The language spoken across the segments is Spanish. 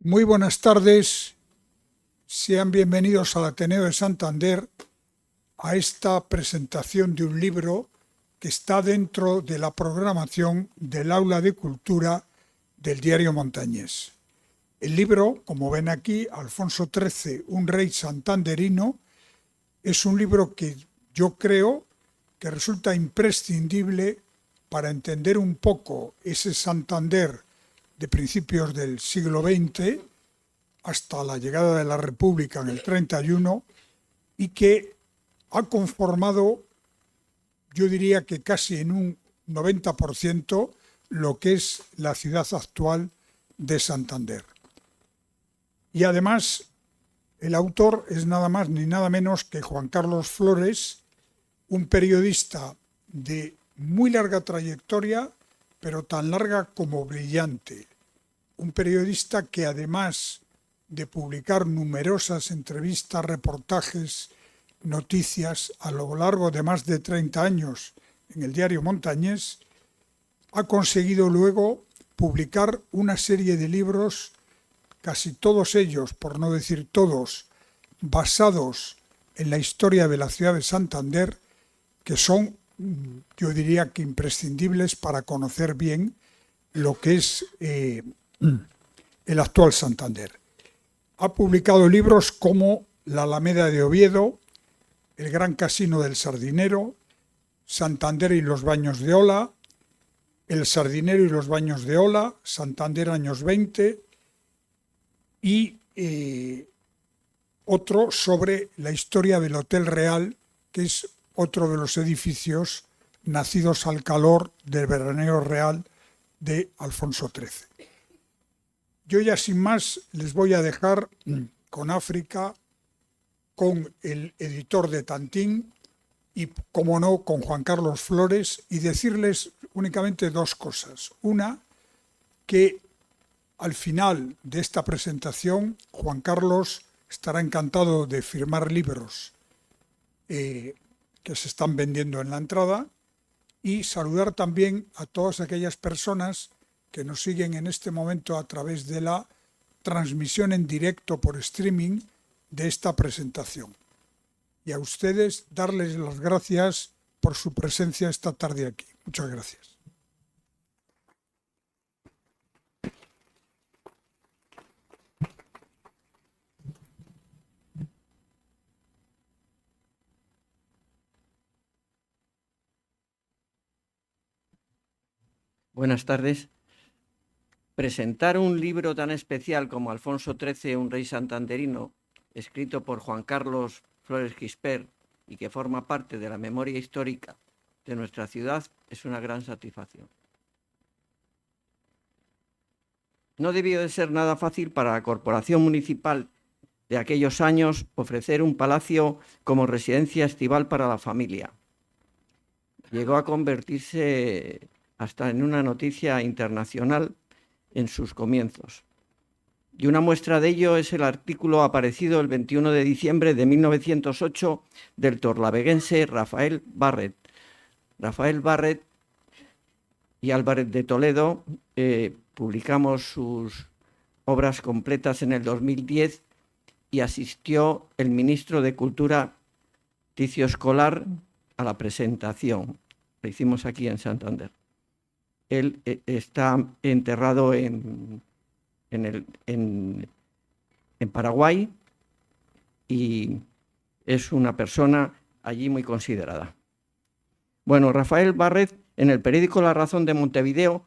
Muy buenas tardes, sean bienvenidos al Ateneo de Santander a esta presentación de un libro que está dentro de la programación del Aula de Cultura del Diario Montañés. El libro, como ven aquí, Alfonso XIII, un rey santanderino, es un libro que yo creo que resulta imprescindible para entender un poco ese Santander de principios del siglo XX hasta la llegada de la República en el 31 y que ha conformado, yo diría que casi en un 90%, lo que es la ciudad actual de Santander. Y además, el autor es nada más ni nada menos que Juan Carlos Flores, un periodista de muy larga trayectoria, pero tan larga como brillante. Un periodista que además de publicar numerosas entrevistas, reportajes, noticias a lo largo de más de 30 años en el Diario Montañés, ha conseguido luego publicar una serie de libros, casi todos ellos, por no decir todos, basados en la historia de la ciudad de Santander, que son, yo diría que imprescindibles para conocer bien lo que es el actual Santander. Ha publicado libros como La Alameda de Oviedo, El Gran Casino del Sardinero, Santander y los Baños de Ola, El Sardinero y los Baños de Ola, Santander años 20 y otro sobre la historia del Hotel Real, que es otro de los edificios nacidos al calor del veraneo real de Alfonso XIII. Yo ya sin más les voy a dejar con África, con el editor de Tantín y, como no, con Juan Carlos Flores, y decirles únicamente dos cosas. Una, que al final de esta presentación Juan Carlos estará encantado de firmar libros que se están vendiendo en la entrada, y saludar también a todas aquellas personas que nos siguen en este momento a través de la transmisión en directo por streaming de esta presentación. Y a ustedes darles las gracias por su presencia esta tarde aquí. Muchas gracias. Buenas tardes. Presentar un libro tan especial como Alfonso XIII, un rey santanderino, escrito por Juan Carlos Flores Gispert y que forma parte de la memoria histórica de nuestra ciudad, es una gran satisfacción. No debió de ser nada fácil para la corporación municipal de aquellos años ofrecer un palacio como residencia estival para la familia. Llegó a convertirse hasta en una noticia internacional en sus comienzos. Y una muestra de ello es el artículo aparecido el 21 de diciembre de 1908 del torlaveguense Rafael Barret. Rafael Barret y Álvarez de Toledo publicamos sus obras completas en el 2010 y asistió el ministro de Cultura, Ticio Escolar, a la presentación. Lo hicimos aquí en Santander. Él está enterrado en Paraguay y es una persona allí muy considerada. Bueno, Rafael Barret, en el periódico La Razón de Montevideo,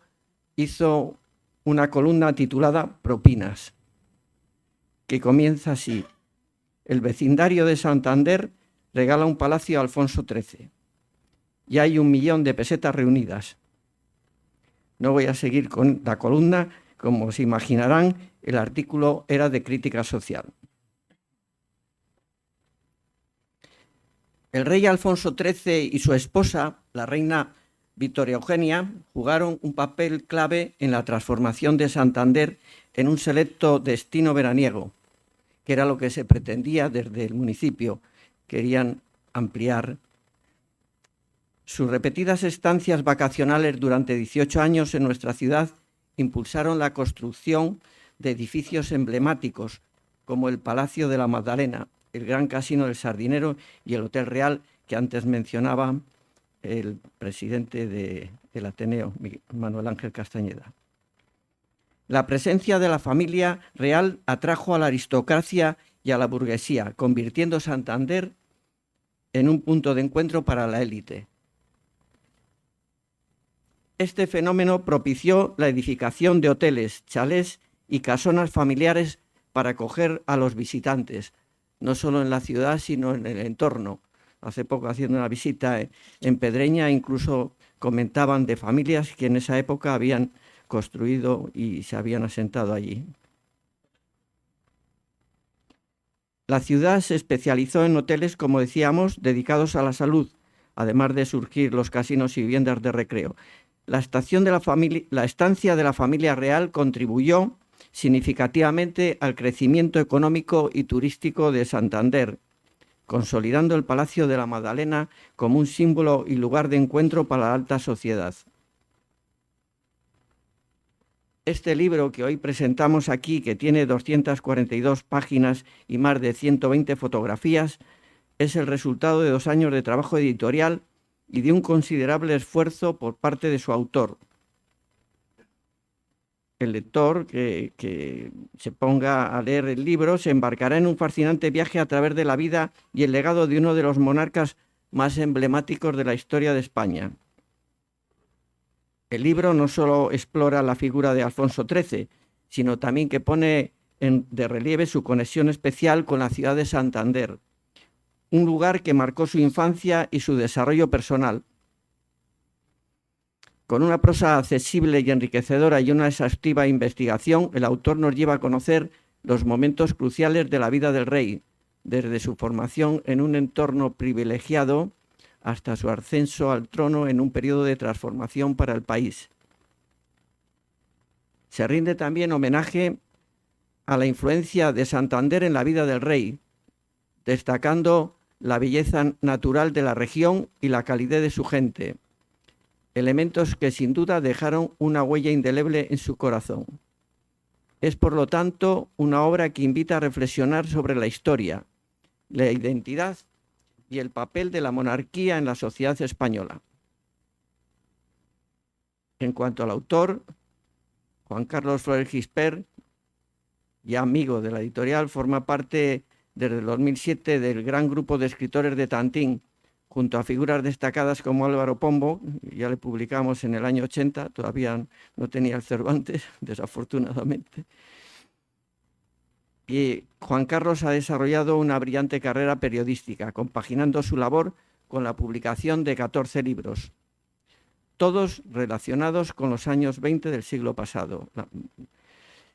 hizo una columna titulada Propinas, que comienza así: el vecindario de Santander regala un palacio a Alfonso XIII. Y hay 1 millón de pesetas reunidas. No voy a seguir con la columna. Como se imaginarán, el artículo era de crítica social. El rey Alfonso XIII y su esposa, la reina Victoria Eugenia, jugaron un papel clave en la transformación de Santander en un selecto destino veraniego, que era lo que se pretendía desde el municipio. Querían ampliar. Sus repetidas estancias vacacionales durante 18 años en nuestra ciudad impulsaron la construcción de edificios emblemáticos como el Palacio de la Magdalena, el Gran Casino del Sardinero y el Hotel Real, que antes mencionaba el presidente del Ateneo, Manuel Ángel Castañeda. La presencia de la familia real atrajo a la aristocracia y a la burguesía, convirtiendo Santander en un punto de encuentro para la élite. Este fenómeno propició la edificación de hoteles, chalés y casonas familiares para acoger a los visitantes, no solo en la ciudad, sino en el entorno. Hace poco, haciendo una visita en Pedreña, incluso comentaban de familias que en esa época habían construido y se habían asentado allí. La ciudad se especializó en hoteles, como decíamos, dedicados a la salud, además de surgir los casinos y viviendas de recreo. La estancia de la familia real contribuyó significativamente al crecimiento económico y turístico de Santander, consolidando el Palacio de la Magdalena como un símbolo y lugar de encuentro para la alta sociedad. Este libro que hoy presentamos aquí, que tiene 242 páginas y más de 120 fotografías, es el resultado de 2 años de trabajo editorial y de un considerable esfuerzo por parte de su autor. El lector que se ponga a leer el libro se embarcará en un fascinante viaje a través de la vida y el legado de uno de los monarcas más emblemáticos de la historia de España. El libro no solo explora la figura de Alfonso XIII, sino también que pone de relieve su conexión especial con la ciudad de Santander, un lugar que marcó su infancia y su desarrollo personal. Con una prosa accesible y enriquecedora y una exhaustiva investigación, el autor nos lleva a conocer los momentos cruciales de la vida del rey, desde su formación en un entorno privilegiado hasta su ascenso al trono en un periodo de transformación para el país. Se rinde también homenaje a la influencia de Santander en la vida del rey, destacando la belleza natural de la región y la calidez de su gente, elementos que sin duda dejaron una huella indeleble en su corazón. Es, por lo tanto, una obra que invita a reflexionar sobre la historia, la identidad y el papel de la monarquía en la sociedad española. En cuanto al autor, Juan Carlos Flores Gispert, ya amigo de la editorial, forma parte desde el 2007 del gran grupo de escritores de Tantín, junto a figuras destacadas como Álvaro Pombo, ya le publicamos en el año 80, todavía no tenía el Cervantes, desafortunadamente. Y Juan Carlos ha desarrollado una brillante carrera periodística, compaginando su labor con la publicación de 14 libros, todos relacionados con los años 20 del siglo pasado.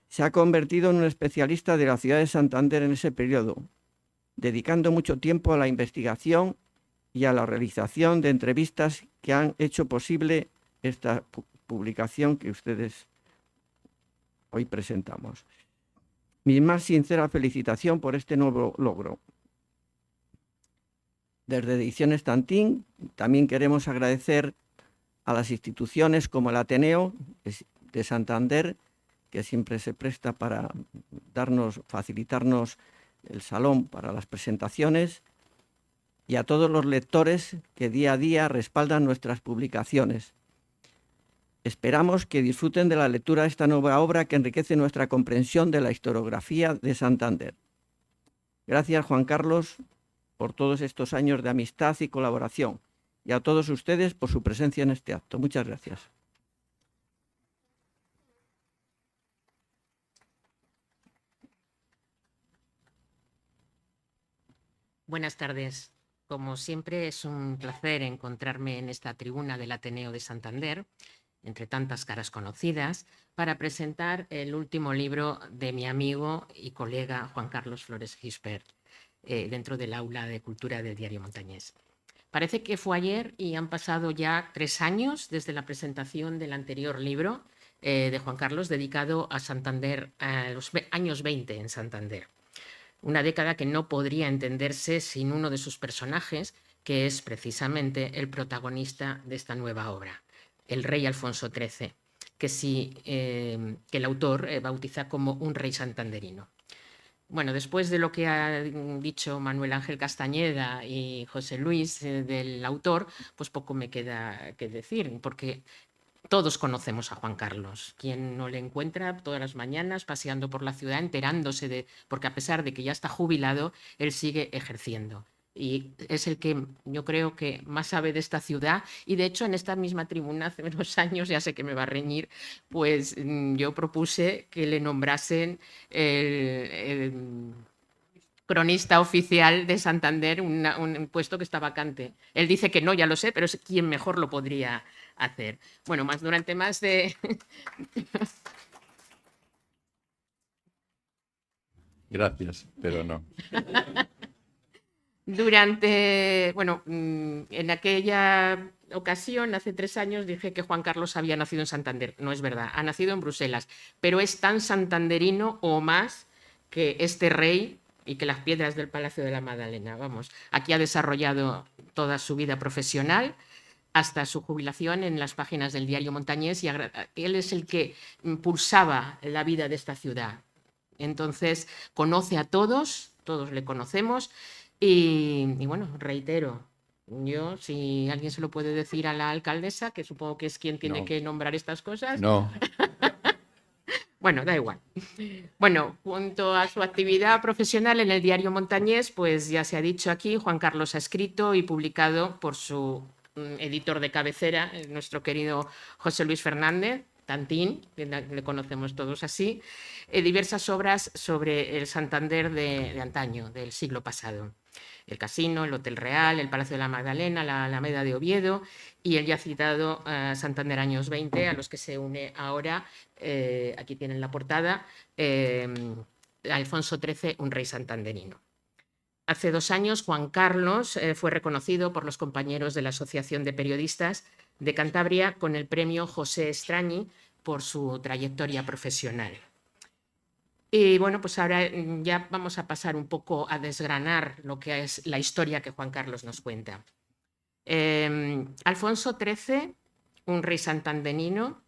Se ha convertido en un especialista de la ciudad de Santander en ese periodo, dedicando mucho tiempo a la investigación y a la realización de entrevistas que han hecho posible esta publicación que ustedes hoy presentamos. Mi más sincera felicitación por este nuevo logro. Desde Ediciones Tantín también queremos agradecer a las instituciones como el Ateneo de Santander, que siempre se presta para facilitarnos el salón para las presentaciones, y a todos los lectores que día a día respaldan nuestras publicaciones. Esperamos que disfruten de la lectura de esta nueva obra que enriquece nuestra comprensión de la historiografía de Santander. Gracias, Juan Carlos, por todos estos años de amistad y colaboración, y a todos ustedes por su presencia en este acto. Muchas gracias. Buenas tardes. Como siempre, es un placer encontrarme en esta tribuna del Ateneo de Santander, entre tantas caras conocidas, para presentar el último libro de mi amigo y colega Juan Carlos Flores Gispert, dentro del aula de cultura del Diario Montañés. Parece que fue ayer y han pasado ya 3 años desde la presentación del anterior libro de Juan Carlos, dedicado a Santander, a los años 20 en Santander. Una década que no podría entenderse sin uno de sus personajes, que es precisamente el protagonista de esta nueva obra, el rey Alfonso XIII, que el autor bautiza como un rey santanderino. Bueno, después de lo que ha dicho Manuel Ángel Castañeda y José Luis del autor, pues poco me queda que decir, porque todos conocemos a Juan Carlos. Quien no le encuentra todas las mañanas paseando por la ciudad, enterándose de, porque a pesar de que ya está jubilado, él sigue ejerciendo. Y es el que yo creo que más sabe de esta ciudad. Y de hecho, en esta misma tribuna, hace unos años, ya sé que me va a reñir, pues yo propuse que le nombrasen el cronista oficial de Santander, un puesto que está vacante. Él dice que no, ya lo sé, pero es quien mejor lo podría hacer. Bueno, durante más de... Gracias, pero no. En aquella ocasión, hace 3 años, dije que Juan Carlos había nacido en Santander. No es verdad, ha nacido en Bruselas, pero es tan santanderino o más que este rey y que las piedras del Palacio de la Magdalena. Vamos, aquí ha desarrollado toda su vida profesional hasta su jubilación en las páginas del diario Montañés, y él es el que impulsaba la vida de esta ciudad. Entonces, conoce a todos, todos le conocemos, y bueno, reitero, yo, si alguien se lo puede decir a la alcaldesa, que supongo que es quien tiene que nombrar estas cosas. No. Bueno, da igual. Bueno, junto a su actividad profesional en el diario Montañés, pues ya se ha dicho aquí, Juan Carlos ha escrito y publicado por su editor de cabecera, nuestro querido José Luis Fernández, Tantín, que le conocemos todos así, diversas obras sobre el Santander de antaño, del siglo pasado. El Casino, el Hotel Real, el Palacio de la Magdalena, la Alameda de Oviedo y el ya citado Santander años 20, a los que se une ahora, aquí tienen la portada, Alfonso XIII, un rey santanderino. Hace 2 años, Juan Carlos fue reconocido por los compañeros de la Asociación de Periodistas de Cantabria con el premio José Estrañi por su trayectoria profesional. Y bueno, pues ahora ya vamos a pasar un poco a desgranar lo que es la historia que Juan Carlos nos cuenta. Alfonso XIII, un rey santanderino,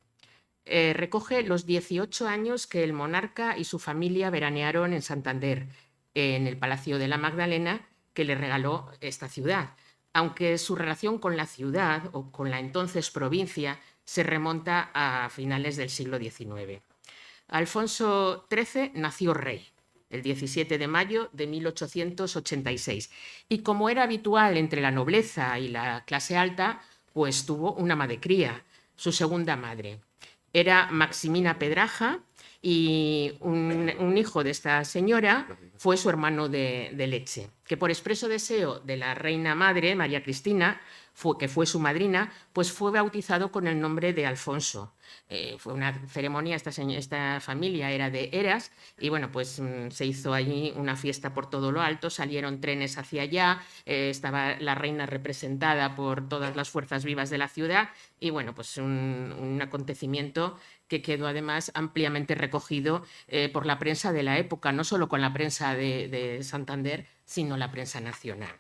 recoge los 18 años que el monarca y su familia veranearon en Santander, en el Palacio de la Magdalena, que le regaló esta ciudad, aunque su relación con la ciudad o con la entonces provincia se remonta a finales del siglo XIX. Alfonso XIII nació rey el 17 de mayo de 1886 y, como era habitual entre la nobleza y la clase alta, pues tuvo una ama de cría, su segunda madre. Era Maximina Pedraja, y un hijo de esta señora fue su hermano de leche, que por expreso deseo de la reina madre, María Cristina, que fue su madrina, pues fue bautizado con el nombre de Alfonso. Fue una ceremonia, esta familia era de Eras, y bueno, pues se hizo allí una fiesta por todo lo alto, salieron trenes hacia allá, estaba la reina representada por todas las fuerzas vivas de la ciudad, y bueno, pues un acontecimiento que quedó además ampliamente recogido por la prensa de la época, no solo con la prensa de Santander, sino la prensa nacional.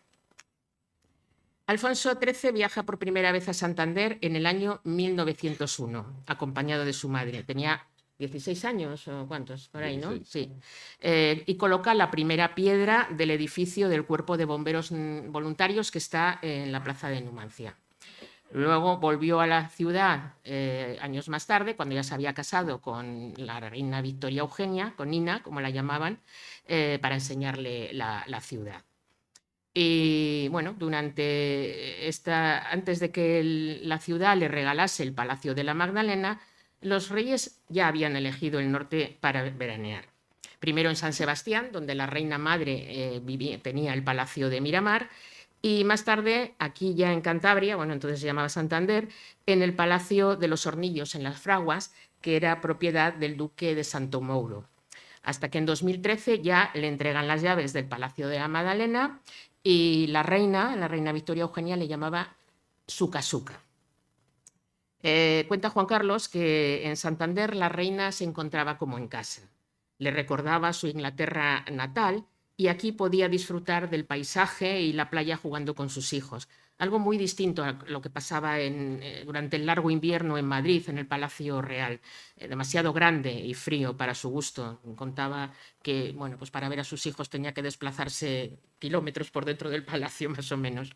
Alfonso XIII viaja por primera vez a Santander en el año 1901, acompañado de su madre. Tenía 16 años, o ¿cuántos? Por ahí, ¿no? 16. Sí. Y coloca la primera piedra del edificio del Cuerpo de Bomberos Voluntarios, que está en la plaza de Numancia. Luego volvió a la ciudad años más tarde, cuando ya se había casado con la reina Victoria Eugenia, con Nina, como la llamaban, para enseñarle la ciudad. Y bueno, antes de que la ciudad le regalase el Palacio de la Magdalena, los reyes ya habían elegido el norte para veranear. Primero en San Sebastián, donde la reina madre tenía el Palacio de Miramar, y más tarde, aquí ya en Cantabria, bueno, entonces se llamaba Santander, en el Palacio de los Hornillos, en Las Fraguas, que era propiedad del duque de Santomouro. Hasta que en 2013 ya le entregan las llaves del Palacio de la Magdalena, y la reina Victoria Eugenia, le llamaba su casuca. Cuenta Juan Carlos que en Santander la reina se encontraba como en casa. Le recordaba su Inglaterra natal y aquí podía disfrutar del paisaje y la playa jugando con sus hijos. Algo muy distinto a lo que pasaba durante el largo invierno en Madrid, en el Palacio Real. Demasiado grande y frío para su gusto. Contaba que, bueno, pues para ver a sus hijos tenía que desplazarse kilómetros por dentro del palacio, más o menos.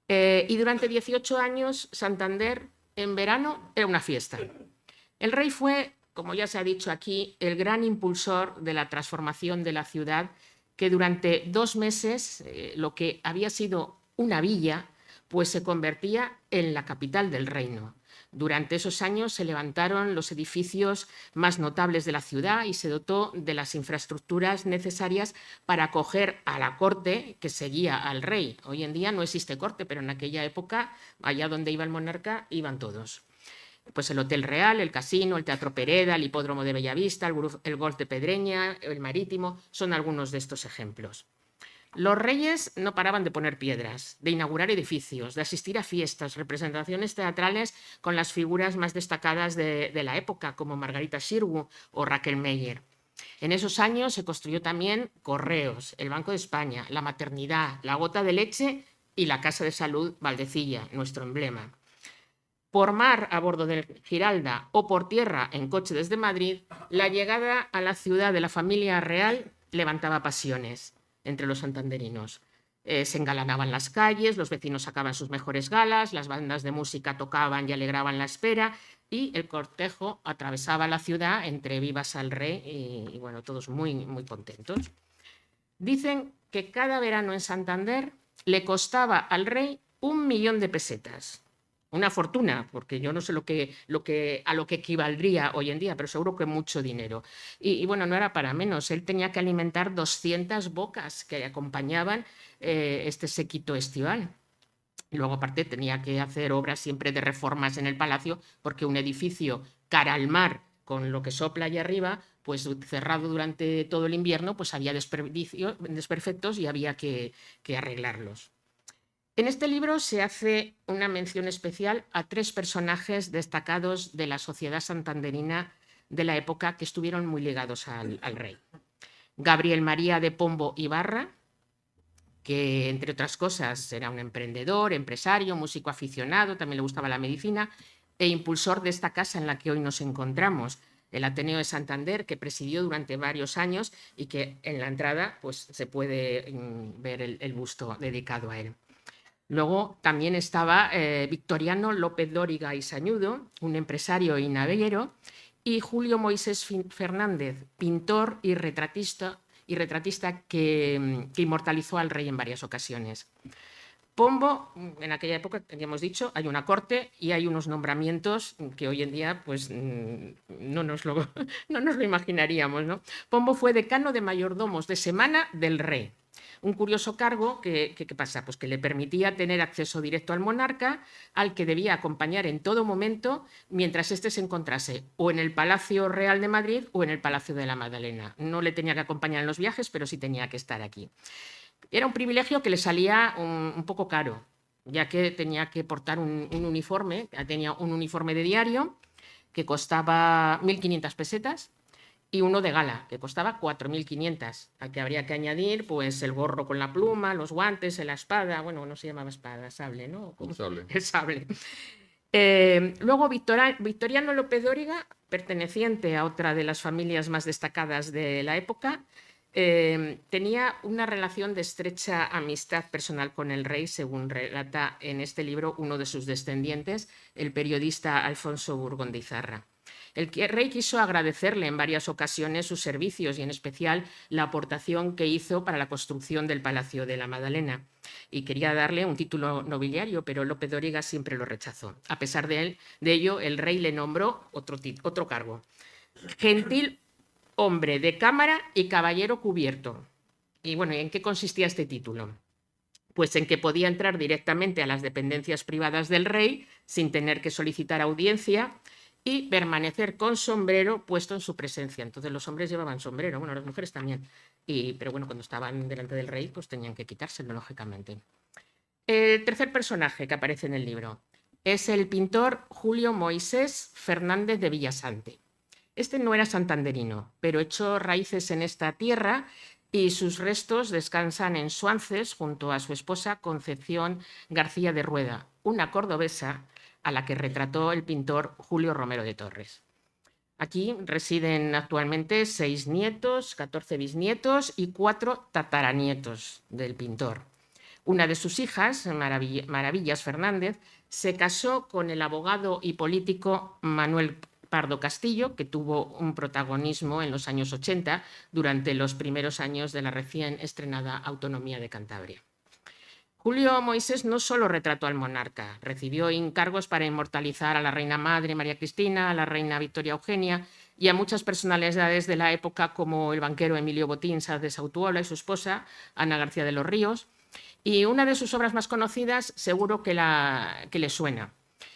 Y durante 18 años, Santander en verano era una fiesta. El rey fue, como ya se ha dicho aquí, el gran impulsor de la transformación de la ciudad, que durante 2 meses, lo que había sido una villa, pues se convertía en la capital del reino. Durante esos años se levantaron los edificios más notables de la ciudad y se dotó de las infraestructuras necesarias para acoger a la corte que seguía al rey. Hoy en día no existe corte, pero en aquella época, allá donde iba el monarca, iban todos. Pues el Hotel Real, el Casino, el Teatro Pereda, el Hipódromo de Bellavista, el Golf de Pedreña, el Marítimo, son algunos de estos ejemplos. Los reyes no paraban de poner piedras, de inaugurar edificios, de asistir a fiestas, representaciones teatrales con las figuras más destacadas de la época, como Margarita Xirgu o Raquel Meyer. En esos años se construyó también Correos, el Banco de España, la Maternidad, la Gota de Leche y la Casa de Salud Valdecilla, nuestro emblema. Por mar a bordo del Giralda o por tierra en coche desde Madrid, la llegada a la ciudad de la familia real levantaba pasiones entre los santanderinos. Se engalanaban las calles, los vecinos sacaban sus mejores galas, las bandas de música tocaban y alegraban la espera y el cortejo atravesaba la ciudad entre vivas al rey y bueno, todos muy, muy contentos. Dicen que cada verano en Santander le costaba al rey 1 millón de pesetas. Una fortuna, porque yo no sé a lo que equivaldría hoy en día, pero seguro que mucho dinero. Y bueno, no era para menos. Él tenía que alimentar 200 bocas que acompañaban este séquito estival. Y luego, aparte, tenía que hacer obras siempre de reformas en el palacio, porque un edificio cara al mar, con lo que sopla allá arriba, pues cerrado durante todo el invierno, pues había desperfectos y había que arreglarlos. En este libro se hace una mención especial a 3 personajes destacados de la sociedad santanderina de la época que estuvieron muy ligados al rey. Gabriel María de Pombo Ibarra, que entre otras cosas era un emprendedor, empresario, músico aficionado, también le gustaba la medicina e impulsor de esta casa en la que hoy nos encontramos, el Ateneo de Santander, que presidió durante varios años y que en la entrada pues, se puede ver el busto dedicado a él. Luego también estaba Victoriano López Dóriga y Sañudo, un empresario y naviero, y Julio Moisés Fernández, pintor y retratista que inmortalizó al rey en varias ocasiones. Pombo, en aquella época, ya hemos dicho, hay una corte y hay unos nombramientos que hoy en día pues, no nos lo imaginaríamos, ¿no? Pombo fue decano de mayordomos de semana del rey. Un curioso cargo que ¿qué pasa? Pues que le permitía tener acceso directo al monarca, al que debía acompañar en todo momento mientras éste se encontrase o en el Palacio Real de Madrid o en el Palacio de la Magdalena. No le tenía que acompañar en los viajes, pero sí tenía que estar aquí. Era un privilegio que le salía un poco caro, ya que tenía que portar un uniforme, tenía un uniforme de diario que costaba 1.500 pesetas, y uno de gala, que costaba 4.500, al que habría que añadir pues, el gorro con la pluma, los guantes, la espada, bueno, no se llamaba espada, sable, ¿no? El sable. El sable. Luego Victoriano López Dóriga, perteneciente a otra de las familias más destacadas de la época, tenía una relación de estrecha amistad personal con el rey, según relata en este libro uno de sus descendientes, el periodista Alfonso Burgondizarra. El rey quiso agradecerle en varias ocasiones sus servicios y en especial la aportación que hizo para la construcción del Palacio de la Magdalena y quería darle un título nobiliario, pero López Dóriga siempre lo rechazó. A pesar de ello, el rey le nombró otro cargo: gentil hombre de cámara y caballero cubierto. Y bueno, ¿en qué consistía este título? Pues en que podía entrar directamente a las dependencias privadas del rey sin tener que solicitar audiencia y permanecer con sombrero puesto en su presencia. Entonces los hombres llevaban sombrero, bueno, las mujeres también, pero bueno, cuando estaban delante del rey pues tenían que quitárselo, lógicamente. El tercer personaje que aparece en el libro es el pintor Julio Moisés Fernández de Villasante. Este no era santanderino, pero echó raíces en esta tierra y sus restos descansan en Suances junto a su esposa Concepción García de Rueda, una cordobesa a la que retrató el pintor Julio Romero de Torres. Aquí residen actualmente 6 nietos, 14 bisnietos y 4 tataranietos del pintor. Una de sus hijas, Maravillas Fernández, se casó con el abogado y político Manuel Pardo Castillo, que tuvo un protagonismo en los años 80 durante los primeros años de la recién estrenada autonomía de Cantabria. Julio Moisés no solo retrató al monarca, recibió encargos para inmortalizar a la reina madre María Cristina, a la reina Victoria Eugenia y a muchas personalidades de la época como el banquero Emilio Botín Sáez de Sautuola y su esposa Ana García de los Ríos. Y una de sus obras más conocidas seguro que le suena.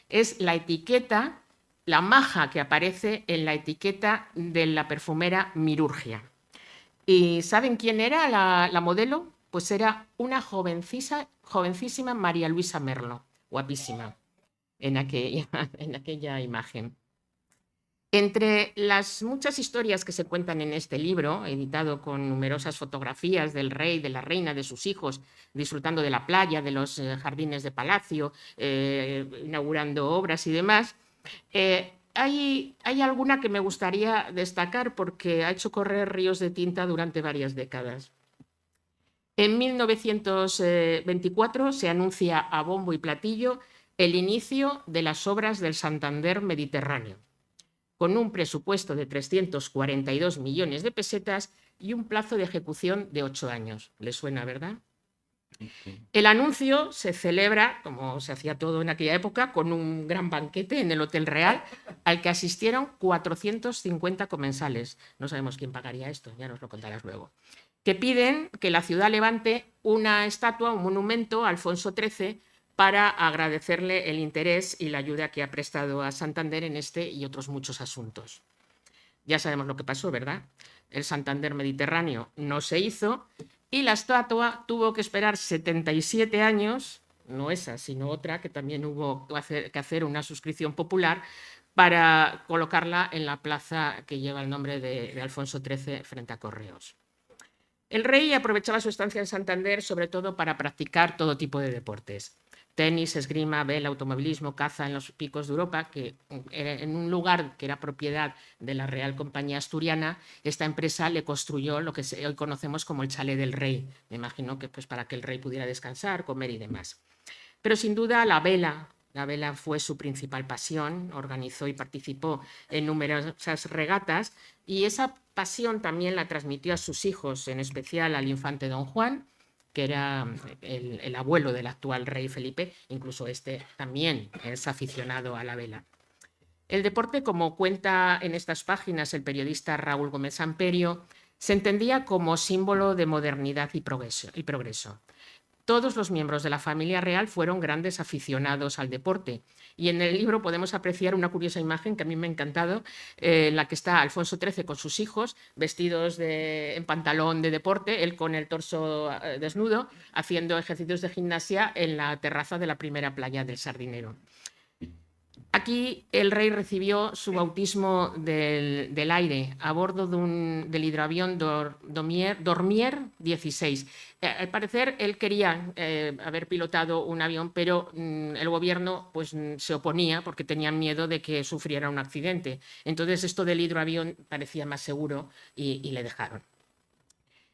Es la etiqueta, la maja que aparece en la etiqueta de la perfumera Mirurgia. ¿Y saben quién era la modelo? Pues era una jovencísima María Luisa Merlo, guapísima, en aquella imagen. Entre las muchas historias que se cuentan en este libro, editado con numerosas fotografías del rey, de la reina, de sus hijos, disfrutando de la playa, de los jardines de palacio, inaugurando obras y demás, hay alguna que me gustaría destacar porque ha hecho correr ríos de tinta durante varias décadas. En 1924 se anuncia a bombo y platillo el inicio de las obras del Santander Mediterráneo, con un presupuesto de 342 millones de pesetas y un plazo de ejecución de 8 años. ¿Les suena, verdad? El anuncio se celebra, como se hacía todo en aquella época, con un gran banquete en el Hotel Real, al que asistieron 450 comensales. No sabemos quién pagaría esto, ya nos lo contarás luego. Que piden que la ciudad levante una estatua, un monumento a Alfonso XIII para agradecerle el interés y la ayuda que ha prestado a Santander en este y otros muchos asuntos. Ya sabemos lo que pasó, ¿verdad? El Santander Mediterráneo no se hizo y la estatua tuvo que esperar 77 años, no esa, sino otra, que también hubo que hacer una suscripción popular para colocarla en la plaza que lleva el nombre de Alfonso XIII frente a Correos. El rey aprovechaba su estancia en Santander sobre todo para practicar todo tipo de deportes. Tenis, esgrima, vela, automovilismo, caza en los picos de Europa, que en un lugar que era propiedad de la Real Compañía Asturiana, esta empresa le construyó lo que hoy conocemos como el Chalet del Rey. Me imagino que pues, para que el rey pudiera descansar, comer y demás. Pero sin duda la vela fue su principal pasión, organizó y participó en numerosas regatas y esa pasión también la transmitió a sus hijos, en especial al infante Don Juan, que era el abuelo del actual rey Felipe, incluso este también es aficionado a la vela. El deporte, como cuenta en estas páginas el periodista Raúl Gómez Samperio, se entendía como símbolo de modernidad y progreso. Todos los miembros de la familia real fueron grandes aficionados al deporte y en el libro podemos apreciar una curiosa imagen que a mí me ha encantado, en la que está Alfonso XIII con sus hijos vestidos en pantalón de deporte, él con el torso desnudo, haciendo ejercicios de gimnasia en la terraza de la primera playa del Sardinero. Aquí el rey recibió su bautismo del aire a bordo del hidroavión Dormier 16. Al parecer él quería haber pilotado un avión, pero el gobierno pues, se oponía porque tenían miedo de que sufriera un accidente. Entonces esto del hidroavión parecía más seguro y le dejaron.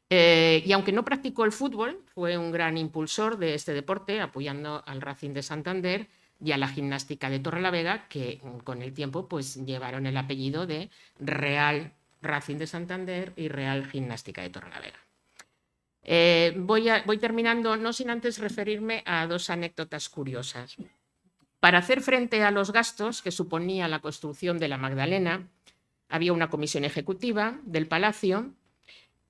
Y aunque no practicó el fútbol, fue un gran impulsor de este deporte, apoyando al Racing de Santander y a la gimnástica de Torrelavega, que con el tiempo pues, llevaron el apellido de Real Racing de Santander y Real Gimnástica de Torrelavega. Voy terminando, no sin antes referirme a dos anécdotas curiosas. Para hacer frente a los gastos que suponía la construcción de la Magdalena, había una comisión ejecutiva del Palacio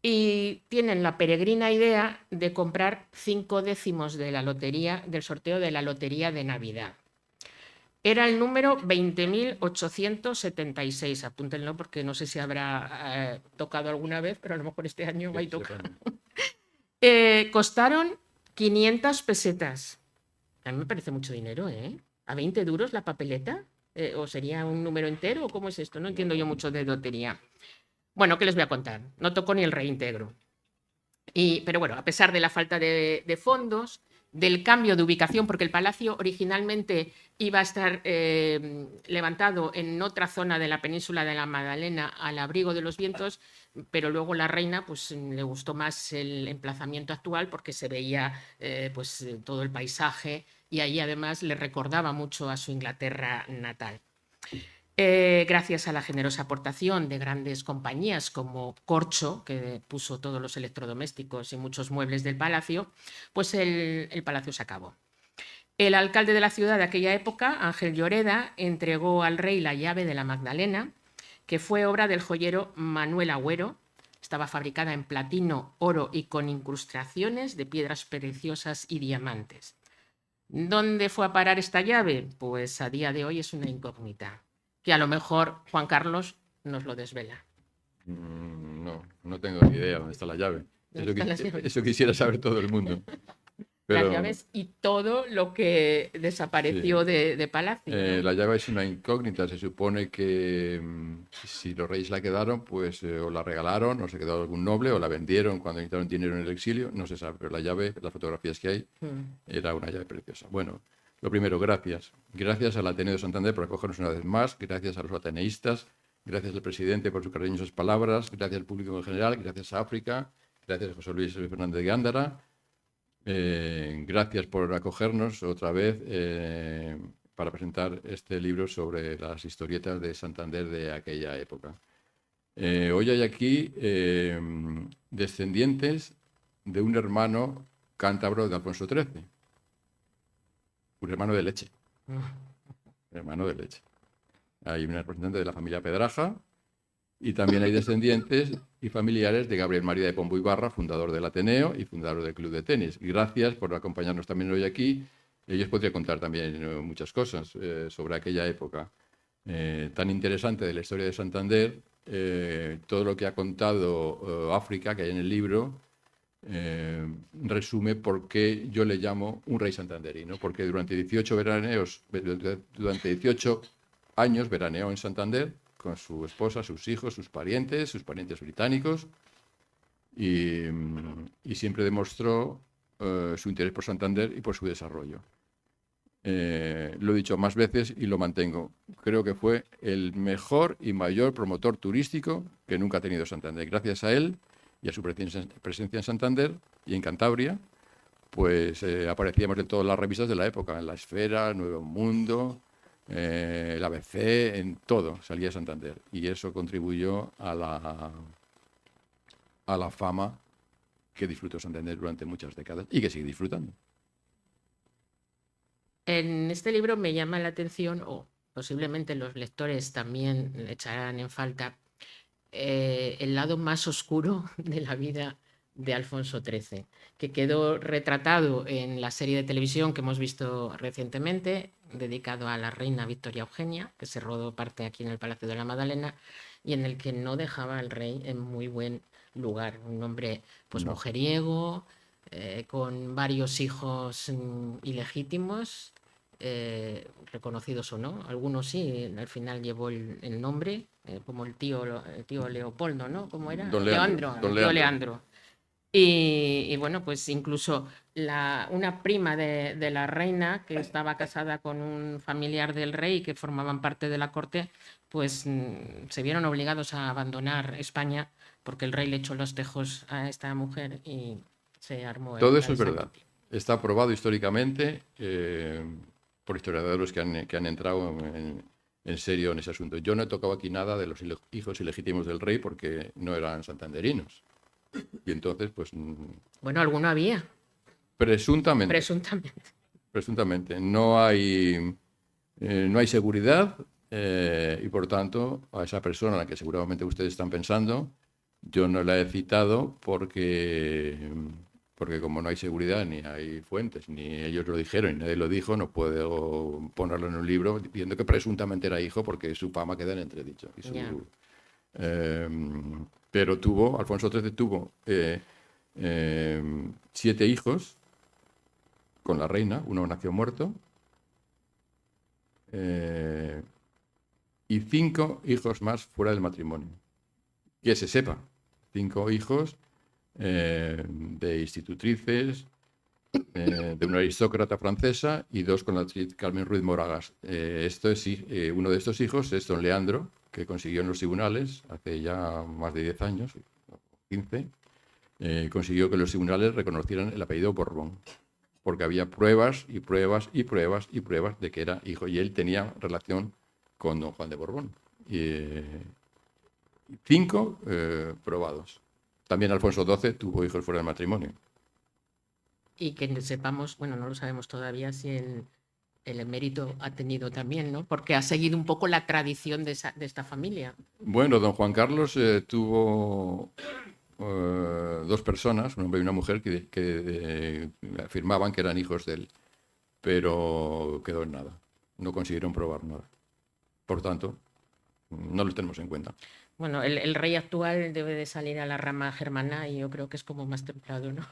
y tienen la peregrina idea de comprar 5 décimos de la lotería, del sorteo de la Lotería de Navidad. Era el número 20.876, apúntenlo porque no sé si habrá tocado alguna vez, pero a lo mejor este año va a tocar. Costaron 500 pesetas. A mí me parece mucho dinero, ¿eh? ¿A 20 duros la papeleta? ¿O sería un número entero? ¿O cómo es esto? No entiendo yo mucho de lotería. Bueno, ¿qué les voy a contar? No tocó ni el reintegro. Pero bueno, a pesar de la falta de fondos, del cambio de ubicación, porque el palacio originalmente iba a estar levantado en otra zona de la península de la Magdalena, al abrigo de los vientos, pero luego la reina pues, le gustó más el emplazamiento actual porque se veía todo el paisaje y allí además le recordaba mucho a su Inglaterra natal. Gracias a la generosa aportación de grandes compañías como Corcho, que puso todos los electrodomésticos y muchos muebles del palacio, pues el palacio se acabó. El alcalde de la ciudad de aquella época, Ángel Lloreda, entregó al rey la llave de la Magdalena, que fue obra del joyero Manuel Agüero. Estaba fabricada en platino, oro y con incrustaciones de piedras preciosas y diamantes. ¿Dónde fue a parar esta llave? Pues a día de hoy es una incógnita, que a lo mejor Juan Carlos nos lo desvela. No, no tengo ni idea dónde está la llave. Eso quisiera saber todo el mundo. Pero, las llaves y todo lo que desapareció sí. de Palacio, ¿no? La llave es una incógnita. Se supone que si los reyes la quedaron, pues o la regalaron, o se quedó algún noble, o la vendieron cuando necesitaron dinero en el exilio. No se sabe, pero la llave, las fotografías que hay, era una llave preciosa. Bueno, lo primero, gracias. Gracias al Ateneo de Santander por acogernos una vez más. Gracias a los ateneístas. Gracias al presidente por sus cariñosas palabras. Gracias al público en general. Gracias a África. Gracias a José Luis Fernández de Gándara. Gracias por acogernos otra vez para presentar este libro sobre las historietas de Santander de aquella época. Hoy hay aquí descendientes de un hermano cántabro de Alfonso XIII, un hermano de leche. Hermano de leche. Hay un representante de la familia Pedraja y también hay descendientes y familiares de Gabriel María de Pombo Ibarra, fundador del Ateneo y fundador del Club de Tenis. Gracias por acompañarnos también hoy aquí. Ellos podrían contar también muchas cosas sobre aquella época tan interesante de la historia de Santander. Todo lo que ha contado África, que hay en el libro, resume por qué yo le llamo un rey santanderino, porque durante 18 años veraneó en Santander con su esposa, sus hijos, sus parientes británicos, y siempre demostró su interés por Santander y por su desarrollo. Lo he dicho más veces y lo mantengo. Creo que fue el mejor y mayor promotor turístico que nunca ha tenido Santander. Gracias a él y a su presencia en Santander y en Cantabria, pues aparecíamos en todas las revistas de la época, en La Esfera, Nuevo Mundo, el ABC, en todo salía Santander. Y eso contribuyó a la fama que disfrutó Santander durante muchas décadas y que sigue disfrutando. En este libro me llama la atención, o posiblemente los lectores también le echarán en falta, el lado más oscuro de la vida de Alfonso XIII, que quedó retratado en la serie de televisión que hemos visto recientemente, dedicado a la reina Victoria Eugenia, que se rodó parte aquí en el Palacio de la Magdalena, y en el que no dejaba al rey en muy buen lugar. Un hombre pues mujeriego, con varios hijos ilegítimos, reconocidos o no. Algunos sí, al final llevó el nombre, como el tío Leopoldo, ¿no? ¿Cómo era? Don Leandro. Leandro. Y bueno, pues incluso una prima de la reina, que estaba casada con un familiar del rey, que formaban parte de la corte, pues se vieron obligados a abandonar España porque el rey le echó los tejos a esta mujer y se armó. Todo eso es verdad. Está probado históricamente por historiadores que han entrado en serio en ese asunto. Yo no he tocado aquí nada de los hijos ilegítimos del rey porque no eran santanderinos. Y entonces, pues... Bueno, alguno había. Presuntamente. No hay seguridad y, por tanto, a esa persona a la que seguramente ustedes están pensando, yo no la he citado porque como no hay seguridad, ni hay fuentes, ni ellos lo dijeron, y nadie lo dijo, no puedo ponerlo en un libro diciendo que presuntamente era hijo porque su fama queda en entredicho. Pero Alfonso XIII tuvo 7 hijos con la reina, uno nació muerto, y 5 hijos más fuera del matrimonio. Que se sepa, 5 hijos de institutrices, de una aristócrata francesa y 2 con la actriz Carmen Ruiz Moragas. Uno de estos hijos es don Leandro, que consiguió en los tribunales hace ya más de 10 años, 15, consiguió que los tribunales reconocieran el apellido Borbón, porque había pruebas y pruebas y pruebas y pruebas de que era hijo, y él tenía relación con don Juan de Borbón. 5 probados. También Alfonso XII tuvo hijos fuera del matrimonio. Y que sepamos, bueno, no lo sabemos todavía si el emérito ha tenido también, ¿no? Porque ha seguido un poco la tradición de esta familia. Bueno, don Juan Carlos tuvo 2 personas, un hombre y una mujer, que afirmaban que eran hijos de él, pero quedó en nada. No consiguieron probar nada. Por tanto, no los tenemos en cuenta. Bueno, el rey actual debe de salir a la rama germana y yo creo que es como más templado, ¿no?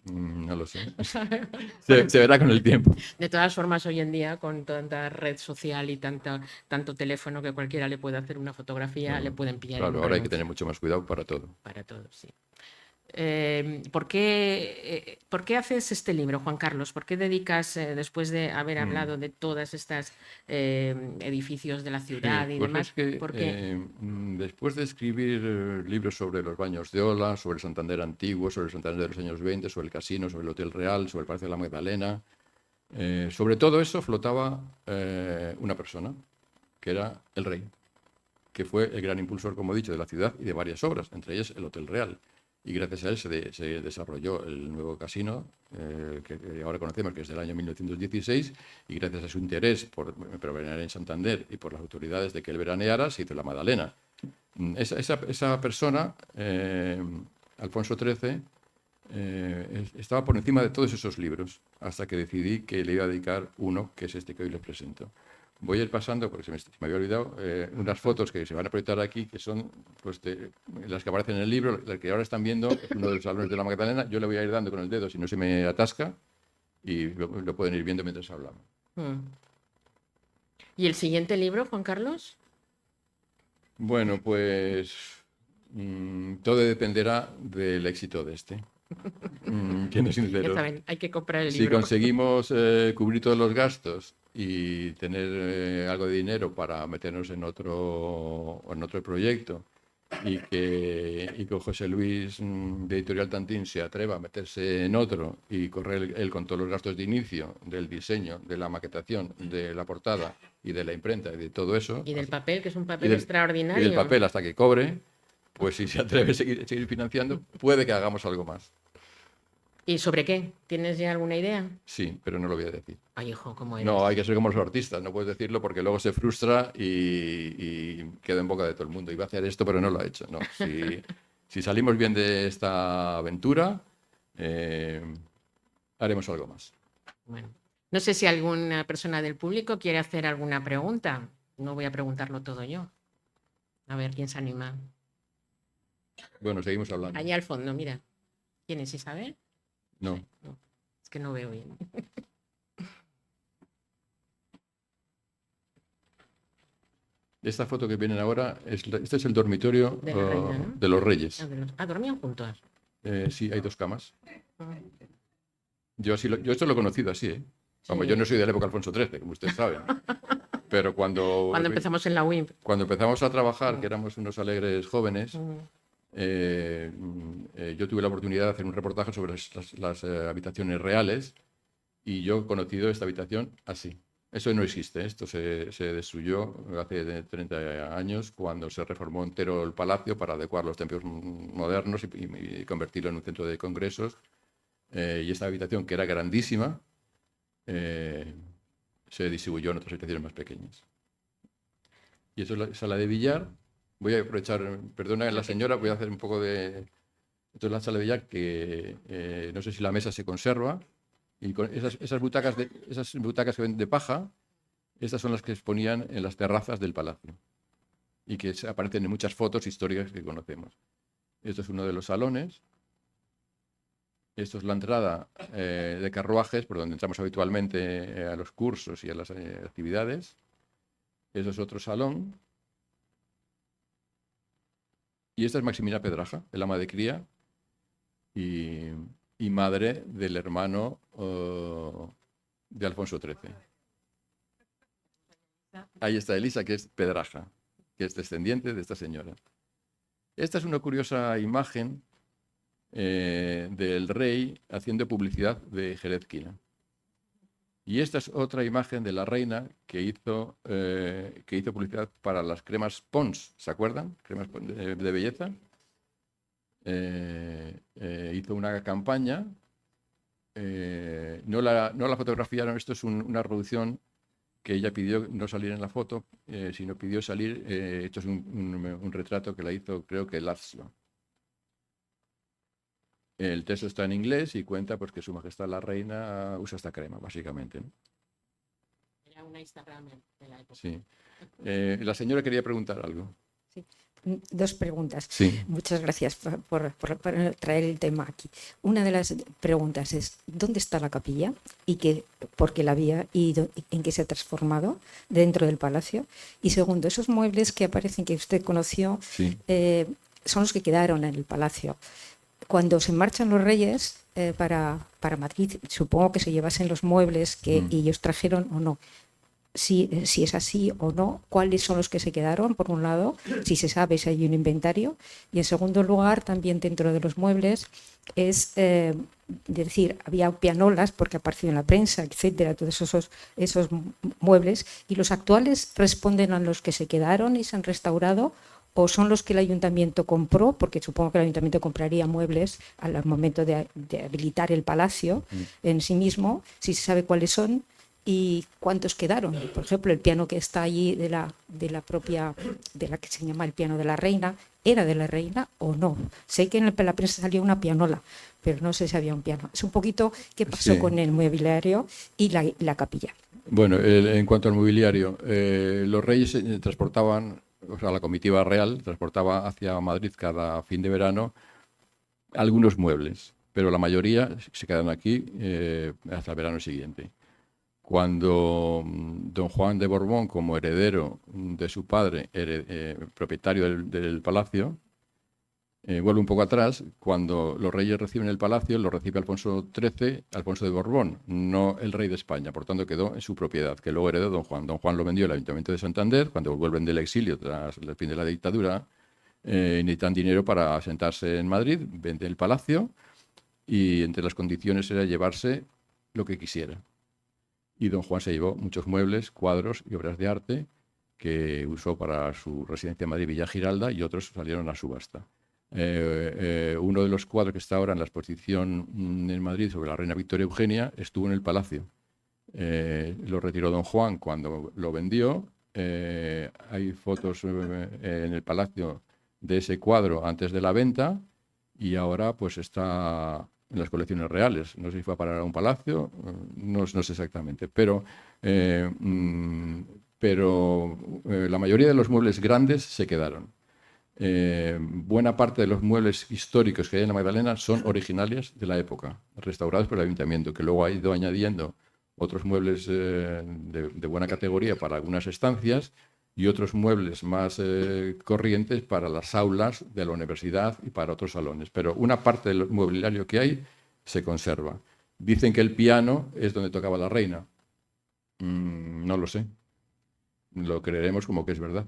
No lo sé. Se verá con el tiempo. De todas formas, hoy en día, con tanta red social y tanto teléfono que cualquiera le puede hacer una fotografía, Bueno, le pueden pillar claro, en un ahora hay que renuncio. tener mucho más cuidado para todo. Para todo, sí. ¿Por qué haces este libro, Juan Carlos? ¿Por qué dedicas, después de haber hablado de todas estas edificios de la ciudad y Pues demás, es que por qué? después de escribir libros sobre los baños de Ola, sobre el Santander antiguo, sobre el Santander de los años 20, sobre el casino, sobre el Hotel Real, sobre el Palacio de la Magdalena, sobre todo eso flotaba una persona, que era el rey, que fue el gran impulsor, como he dicho, de la ciudad y de varias obras, entre ellas el Hotel Real. Y gracias a él se desarrolló el nuevo casino, que ahora conocemos, que es del año 1916, y gracias a su interés por veranear en Santander y por las autoridades de que él veraneara, se hizo la Magdalena. Esa persona, Alfonso XIII, estaba por encima de todos esos libros, hasta que decidí que le iba a dedicar uno, que es este que hoy les presento. Voy a ir pasando, porque se me había olvidado, unas fotos que se van a proyectar aquí, que son pues, las que aparecen en el libro, las que ahora están viendo, es uno de los salones de la Magdalena. Yo le voy a ir dando con el dedo si no se me atasca, y lo pueden ir viendo mientras hablamos. ¿Y el siguiente libro, Juan Carlos? Bueno, pues todo dependerá del éxito de este. Siendo sincero. Ya saben, hay que comprar el Si libro. conseguimos cubrir todos los gastos y tener algo de dinero para meternos en otro proyecto, y que José Luis de Editorial Tantín se atreva a meterse en otro y correr él con todos los gastos de inicio, del diseño, de la maquetación, de la portada y de la imprenta y de todo eso. Y del papel, que es un papel Y del extraordinario. papel hasta que cobre, pues si se atreve a seguir financiando, puede que hagamos algo más. ¿Y sobre qué? ¿Tienes ya alguna idea? Sí, pero no lo voy a decir. Ay, hijo, ¿cómo eres? No, hay que ser como los artistas, no puedes decirlo porque luego se frustra y queda en boca de todo el mundo. Iba a hacer esto, pero no lo ha hecho. No, si salimos bien de esta aventura, haremos algo más. Bueno, no sé si alguna persona del público quiere hacer alguna pregunta. No voy a preguntarlo todo yo. A ver, ¿quién se anima? Bueno, seguimos hablando. Allá al fondo, mira. ¿Quién es Isabel? No. No, es que no veo bien. Esta foto que vienen ahora, este es el dormitorio De la reina, ¿no? de los reyes. ¿Dormían juntos? Sí, hay 2 camas. Yo esto lo he conocido así, ¿eh? Vamos, Sí. yo no soy de la época de Alfonso XIII, como ustedes saben. Pero cuando empezamos en la WIMP. Cuando empezamos a trabajar, que éramos unos alegres jóvenes, yo tuve la oportunidad de hacer un reportaje sobre las habitaciones reales, y yo he conocido esta habitación así. Eso no existe, esto se destruyó hace 30 años cuando se reformó entero el palacio para adecuar los templos modernos y convertirlo en un centro de congresos. Y esta habitación, que era grandísima, se distribuyó en otras habitaciones más pequeñas. Y eso es la sala de billar. Voy a aprovechar, perdona la señora, voy a hacer un poco de... Esto es la sala de billar, que no sé si la mesa se conserva. Y con esas butacas que ven de paja, estas son las que exponían en las terrazas del palacio y que aparecen en muchas fotos históricas que conocemos. Esto es uno de los salones. Esto es la entrada de carruajes, por donde entramos habitualmente a los cursos y a las actividades. Eso es otro salón. Y esta es Maximina Pedraja, el ama de cría, y, y madre del hermano de Alfonso XIII. Ahí está Elisa, que es Pedraja, que es descendiente de esta señora. Esta es una curiosa imagen del rey haciendo publicidad de Jerez Quina. Y esta es otra imagen de la reina que hizo publicidad para las cremas Pons, ¿se acuerdan? Cremas de belleza. Hizo una campaña, no la fotografiaron, esto es una reproducción que ella pidió no salir en la foto, sino pidió salir, esto es un retrato que la hizo, creo que Laszlo. El texto está en inglés y cuenta pues, que Su Majestad la Reina usa esta crema, básicamente, ¿no? Era una Instagram de la época. Sí. La señora quería preguntar algo. Sí. Dos preguntas. Sí. Muchas gracias por traer el tema aquí. Una de las preguntas es, ¿dónde está la capilla? ¿Y por qué la había y en qué se ha transformado dentro del palacio? Y segundo, esos muebles que aparecen que usted conoció, Sí. son los que quedaron en el palacio. Cuando se marchan los reyes para Madrid, supongo que se llevasen los muebles que ellos trajeron o no. Si es así o no, cuáles son los que se quedaron, por un lado, si se sabe si hay un inventario, y en segundo lugar, también dentro de los muebles, es decir, había pianolas, porque ha aparecido en la prensa, etcétera, todos esos muebles, y los actuales responden a los que se quedaron y se han restaurado, o son los que el ayuntamiento compró, porque supongo que el ayuntamiento compraría muebles al momento de habilitar el palacio en sí mismo, si se sabe cuáles son y cuántos quedaron. Por ejemplo, el piano que está allí de la que se llama el piano de la reina, ¿era de la reina o no? Sé que en la prensa salió una pianola, pero no sé si había un piano. Es un poquito qué pasó con el mobiliario y la capilla. Bueno, en cuanto al mobiliario, los reyes transportaban, o sea, la comitiva real transportaba hacia Madrid cada fin de verano algunos muebles, pero la mayoría se quedan aquí hasta el verano siguiente. Cuando don Juan de Borbón, como heredero de su padre, propietario del palacio, vuelve un poco atrás, cuando los reyes reciben el palacio, lo recibe Alfonso XIII, Alfonso de Borbón, no el rey de España, por tanto quedó en su propiedad, que luego heredó don Juan. Don Juan lo vendió al Ayuntamiento de Santander, cuando vuelven del exilio tras el fin de la dictadura, necesitan dinero para asentarse en Madrid, vende el palacio y entre las condiciones era llevarse lo que quisiera. Y don Juan se llevó muchos muebles, cuadros y obras de arte que usó para su residencia en Madrid, Villa Giralda, y otros salieron a subasta. Uno de los cuadros que está ahora en la exposición en Madrid sobre la reina Victoria Eugenia estuvo en el palacio. Lo retiró don Juan cuando lo vendió. Hay fotos en el palacio de ese cuadro antes de la venta y ahora pues está en las colecciones reales. No sé si fue a parar a un palacio, no sé exactamente, pero la mayoría de los muebles grandes se quedaron. Buena parte de los muebles históricos que hay en la Magdalena son originales de la época, restaurados por el ayuntamiento, que luego ha ido añadiendo otros muebles de buena categoría para algunas estancias y otros muebles más corrientes para las aulas de la universidad y para otros salones. Pero una parte del mobiliario que hay se conserva. Dicen que el piano es donde tocaba la reina. No lo sé. Lo creeremos como que es verdad.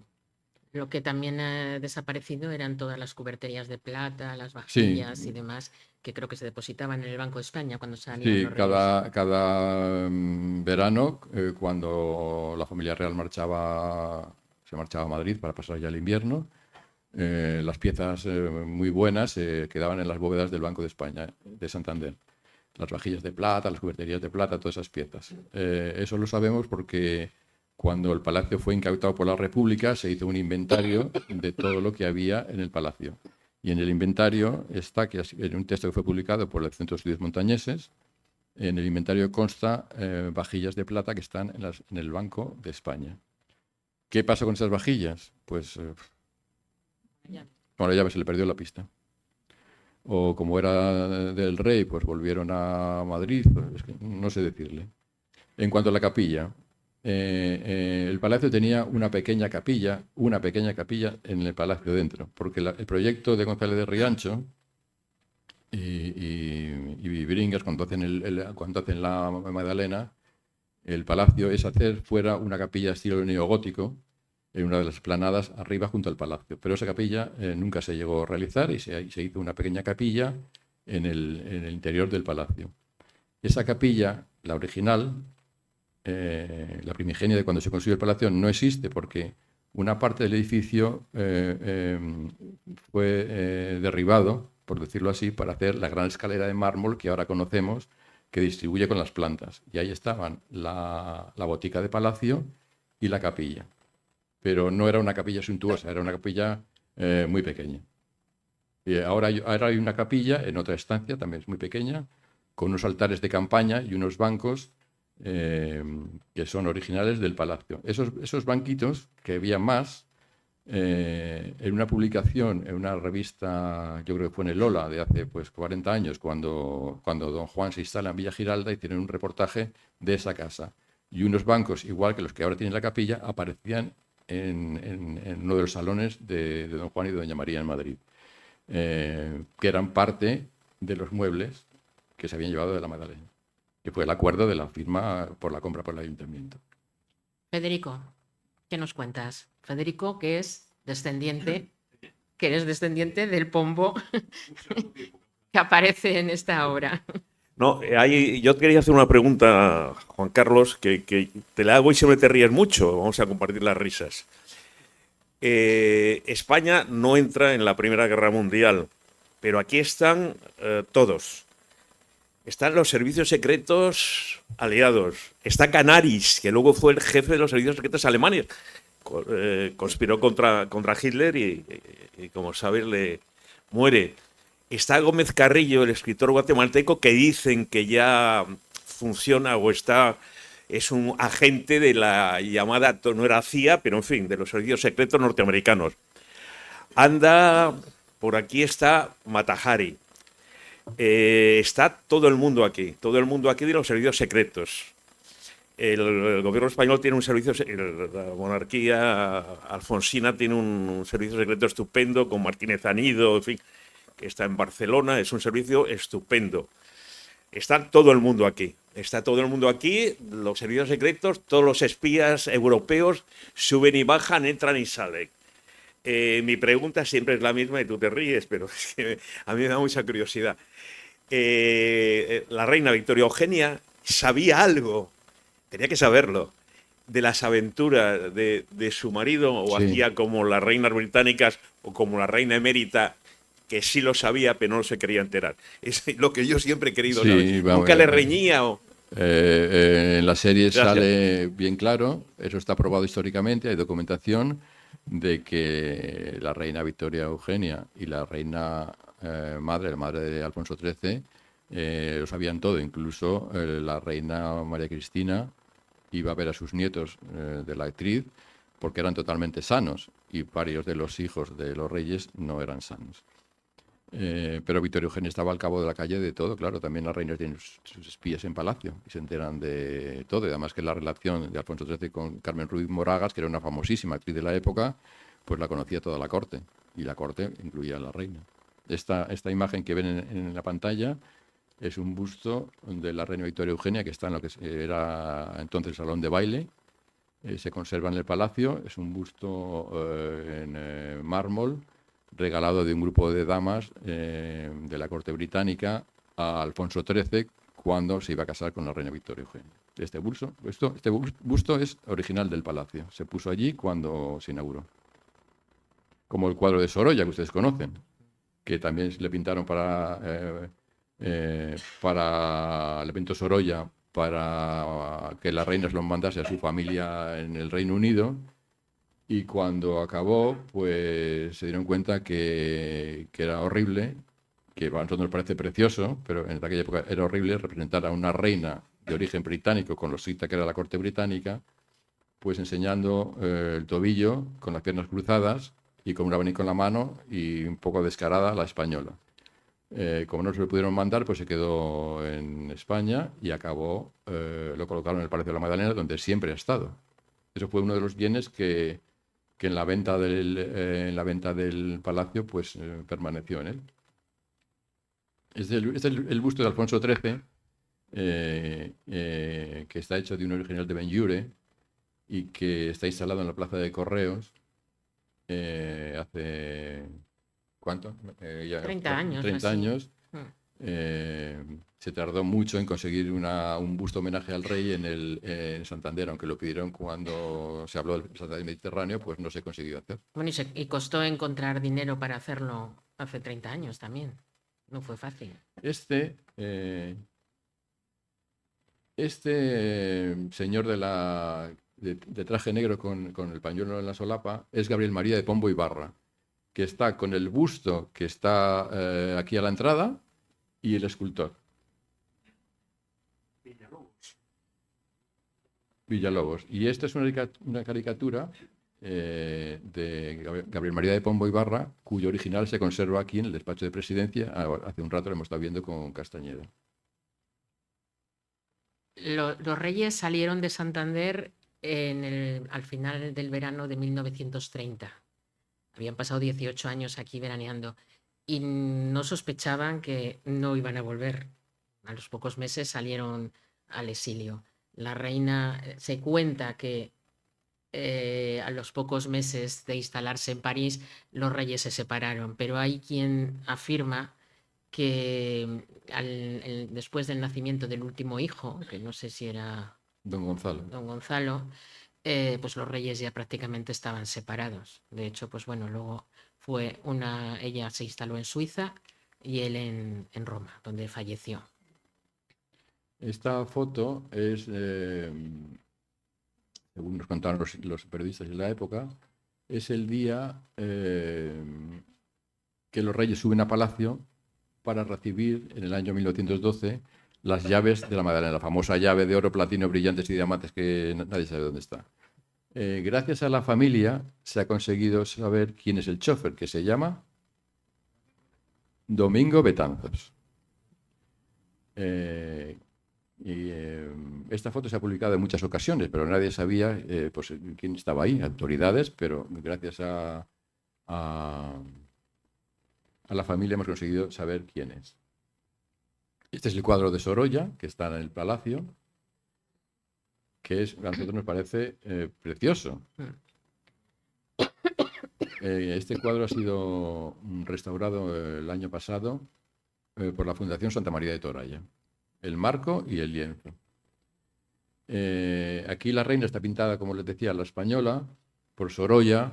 Lo que también ha desaparecido eran todas las cuberterías de plata, las vajillas y demás, que creo que se depositaban en el Banco de España cuando salían Sí, los reyes. cada verano, cuando la familia real se marchaba a Madrid para pasar ya el invierno, las piezas muy buenas quedaban en las bóvedas del Banco de España, de Santander. Las vajillas de plata, las cuberterías de plata, todas esas piezas. Eso lo sabemos porque cuando el palacio fue incautado por la República, se hizo un inventario de todo lo que había en el palacio. Y en el inventario está, que en un texto que fue publicado por el Centro de Estudios Montañeses, en el inventario consta vajillas de plata que están en el Banco de España. ¿Qué pasa con esas vajillas? Pues con la llave se le perdió la pista. O como era del rey, pues volvieron a Madrid, pues es que no sé decirle. En cuanto a la capilla, el palacio tenía una pequeña capilla en el palacio dentro, porque el proyecto de González de Riancho y Bringas, cuando hacen la Magdalena, el palacio es hacer fuera una capilla estilo neogótico en una de las esplanadas arriba junto al palacio. Pero esa capilla nunca se llegó a realizar y se hizo una pequeña capilla en el interior del palacio. Esa capilla, la original, la primigenia de cuando se construyó el palacio, no existe porque una parte del edificio fue derribado, por decirlo así, para hacer la gran escalera de mármol que ahora conocemos, que distribuye con las plantas. Y ahí estaban la botica de palacio y la capilla. Pero no era una capilla suntuosa, era una capilla muy pequeña. Y ahora hay una capilla en otra estancia, también es muy pequeña, con unos altares de campaña y unos bancos que son originales del palacio. Esos banquitos, que había más, en una publicación, en una revista, yo creo que fue en el Lola, de hace 40 años, cuando don Juan se instala en Villa Giralda y tienen un reportaje de esa casa. Y unos bancos, igual que los que ahora tiene la capilla, aparecían en uno de los salones de don Juan y de doña María en Madrid, que eran parte de los muebles que se habían llevado de la Magdalena, que fue el acuerdo de la firma por la compra por el ayuntamiento. Federico, ¿qué nos cuentas? Federico, que eres descendiente del pombo que aparece en esta obra. No, yo quería hacer una pregunta, Juan Carlos, que te la hago y siempre te ríes mucho. Vamos a compartir las risas. España no entra en la Primera Guerra Mundial, pero aquí están todos. Están los servicios secretos aliados. Está Canaris, que luego fue el jefe de los servicios secretos alemanes. Conspiró contra Hitler y, como sabes, le muere. Está Gómez Carrillo, el escritor guatemalteco, que dicen que ya funciona o es un agente de la llamada, no era CIA, pero en fin, de los servicios secretos norteamericanos. Por aquí está Mata Hari. Está todo el mundo aquí de los servicios secretos. El gobierno español tiene un servicio, la monarquía alfonsina tiene un servicio secreto estupendo con Martínez Anido, en fin, que está en Barcelona, es un servicio estupendo. Está todo el mundo aquí, los servicios secretos, todos los espías europeos suben y bajan, entran y salen. Mi pregunta siempre es la misma y tú te ríes, pero es que a mí me da mucha curiosidad. La reina Victoria Eugenia sabía algo, tenía que saberlo, de las aventuras de su marido, o Sí. hacía como las reinas británicas o como la reina emérita, que sí lo sabía, pero no se quería enterar. Es lo que yo siempre he querido saber. Nunca le reñía o... En la serie Gracias. sale bien claro, eso está probado históricamente, hay documentación de que la reina Victoria Eugenia y la reina la madre de Alfonso XIII, lo sabían todo. Incluso la reina María Cristina iba a ver a sus nietos de la actriz porque eran totalmente sanos y varios de los hijos de los reyes no eran sanos. Pero Victoria Eugenia estaba al cabo de la calle de todo, claro. También las reinas tienen sus espías en palacio y se enteran de todo. Y además que la relación de Alfonso XIII con Carmen Ruiz Moragas, que era una famosísima actriz de la época, pues la conocía toda la corte. Y la corte incluía a la reina. Esta imagen que ven en la pantalla es un busto de la reina Victoria Eugenia, que está en lo que era entonces el salón de baile. Se conserva en el palacio. Es un busto en mármol, regalado de un grupo de damas de la corte británica a Alfonso XIII cuando se iba a casar con la reina Victoria Eugenia. Este busto es original del palacio. Se puso allí cuando se inauguró. Como el cuadro de Sorolla, que ustedes conocen, que también le pintaron para el evento Sorolla, para que la reina se lo mandase a su familia en el Reino Unido. Y cuando acabó, pues se dieron cuenta que era horrible, que a nosotros nos parece precioso, pero en aquella época era horrible representar a una reina de origen británico, con lo estricta que era la corte británica, pues enseñando el tobillo con las piernas cruzadas y con un abanico en la mano y un poco descarada la española. Como no se lo pudieron mandar, pues se quedó en España y acabó, lo colocaron en el Palacio de la Magdalena, donde siempre ha estado. Eso fue uno de los bienes que en la venta del palacio pues permaneció en él. Este es el busto de Alfonso XIII, que está hecho de un original de Benlliure y que está instalado en la Plaza de Correos hace... ¿Cuánto? 30 años. 30 así. años. Se tardó mucho en conseguir un busto homenaje al rey en Santander, aunque lo pidieron cuando se habló del Santander Mediterráneo, pues no se consiguió hacer. Bueno, y costó encontrar dinero para hacerlo hace 30 años también. No fue fácil. Este señor de traje negro con el pañuelo en la solapa es Gabriel María de Pombo y Barra, que está con el busto que está aquí a la entrada y el escultor. Villalobos. Y esta es una caricatura de Gabriel María de Pombo y Barra, cuyo original se conserva aquí en el despacho de presidencia. Hace un rato lo hemos estado viendo con Castañeda. Los reyes salieron de Santander al final del verano de 1930. Habían pasado 18 años aquí veraneando y no sospechaban que no iban a volver. A los pocos meses salieron al exilio. La reina se cuenta que a los pocos meses de instalarse en París los reyes se separaron, pero hay quien afirma que después del nacimiento del último hijo, que no sé si era Don Gonzalo, pues los reyes ya prácticamente estaban separados. De hecho, pues bueno, luego ella se instaló en Suiza y él en Roma, donde falleció. Esta foto es, según nos contaron los periodistas de la época, es el día que los reyes suben a Palacio para recibir en el año 1912 las llaves de la Magdalena, la famosa llave de oro, platino, brillantes y diamantes que nadie sabe dónde está. Gracias a la familia se ha conseguido saber quién es el chofer, que se llama Domingo Betanzos. Esta foto se ha publicado en muchas ocasiones, pero nadie sabía pues, quién estaba ahí, autoridades, pero gracias a la familia hemos conseguido saber quién es. Este es el cuadro de Sorolla, que está en el palacio, que a nosotros nos parece precioso. Este cuadro ha sido restaurado el año pasado por la Fundación Santa María de Toralla. El marco y el lienzo. Aquí la reina está pintada, como les decía, a la española, por Sorolla,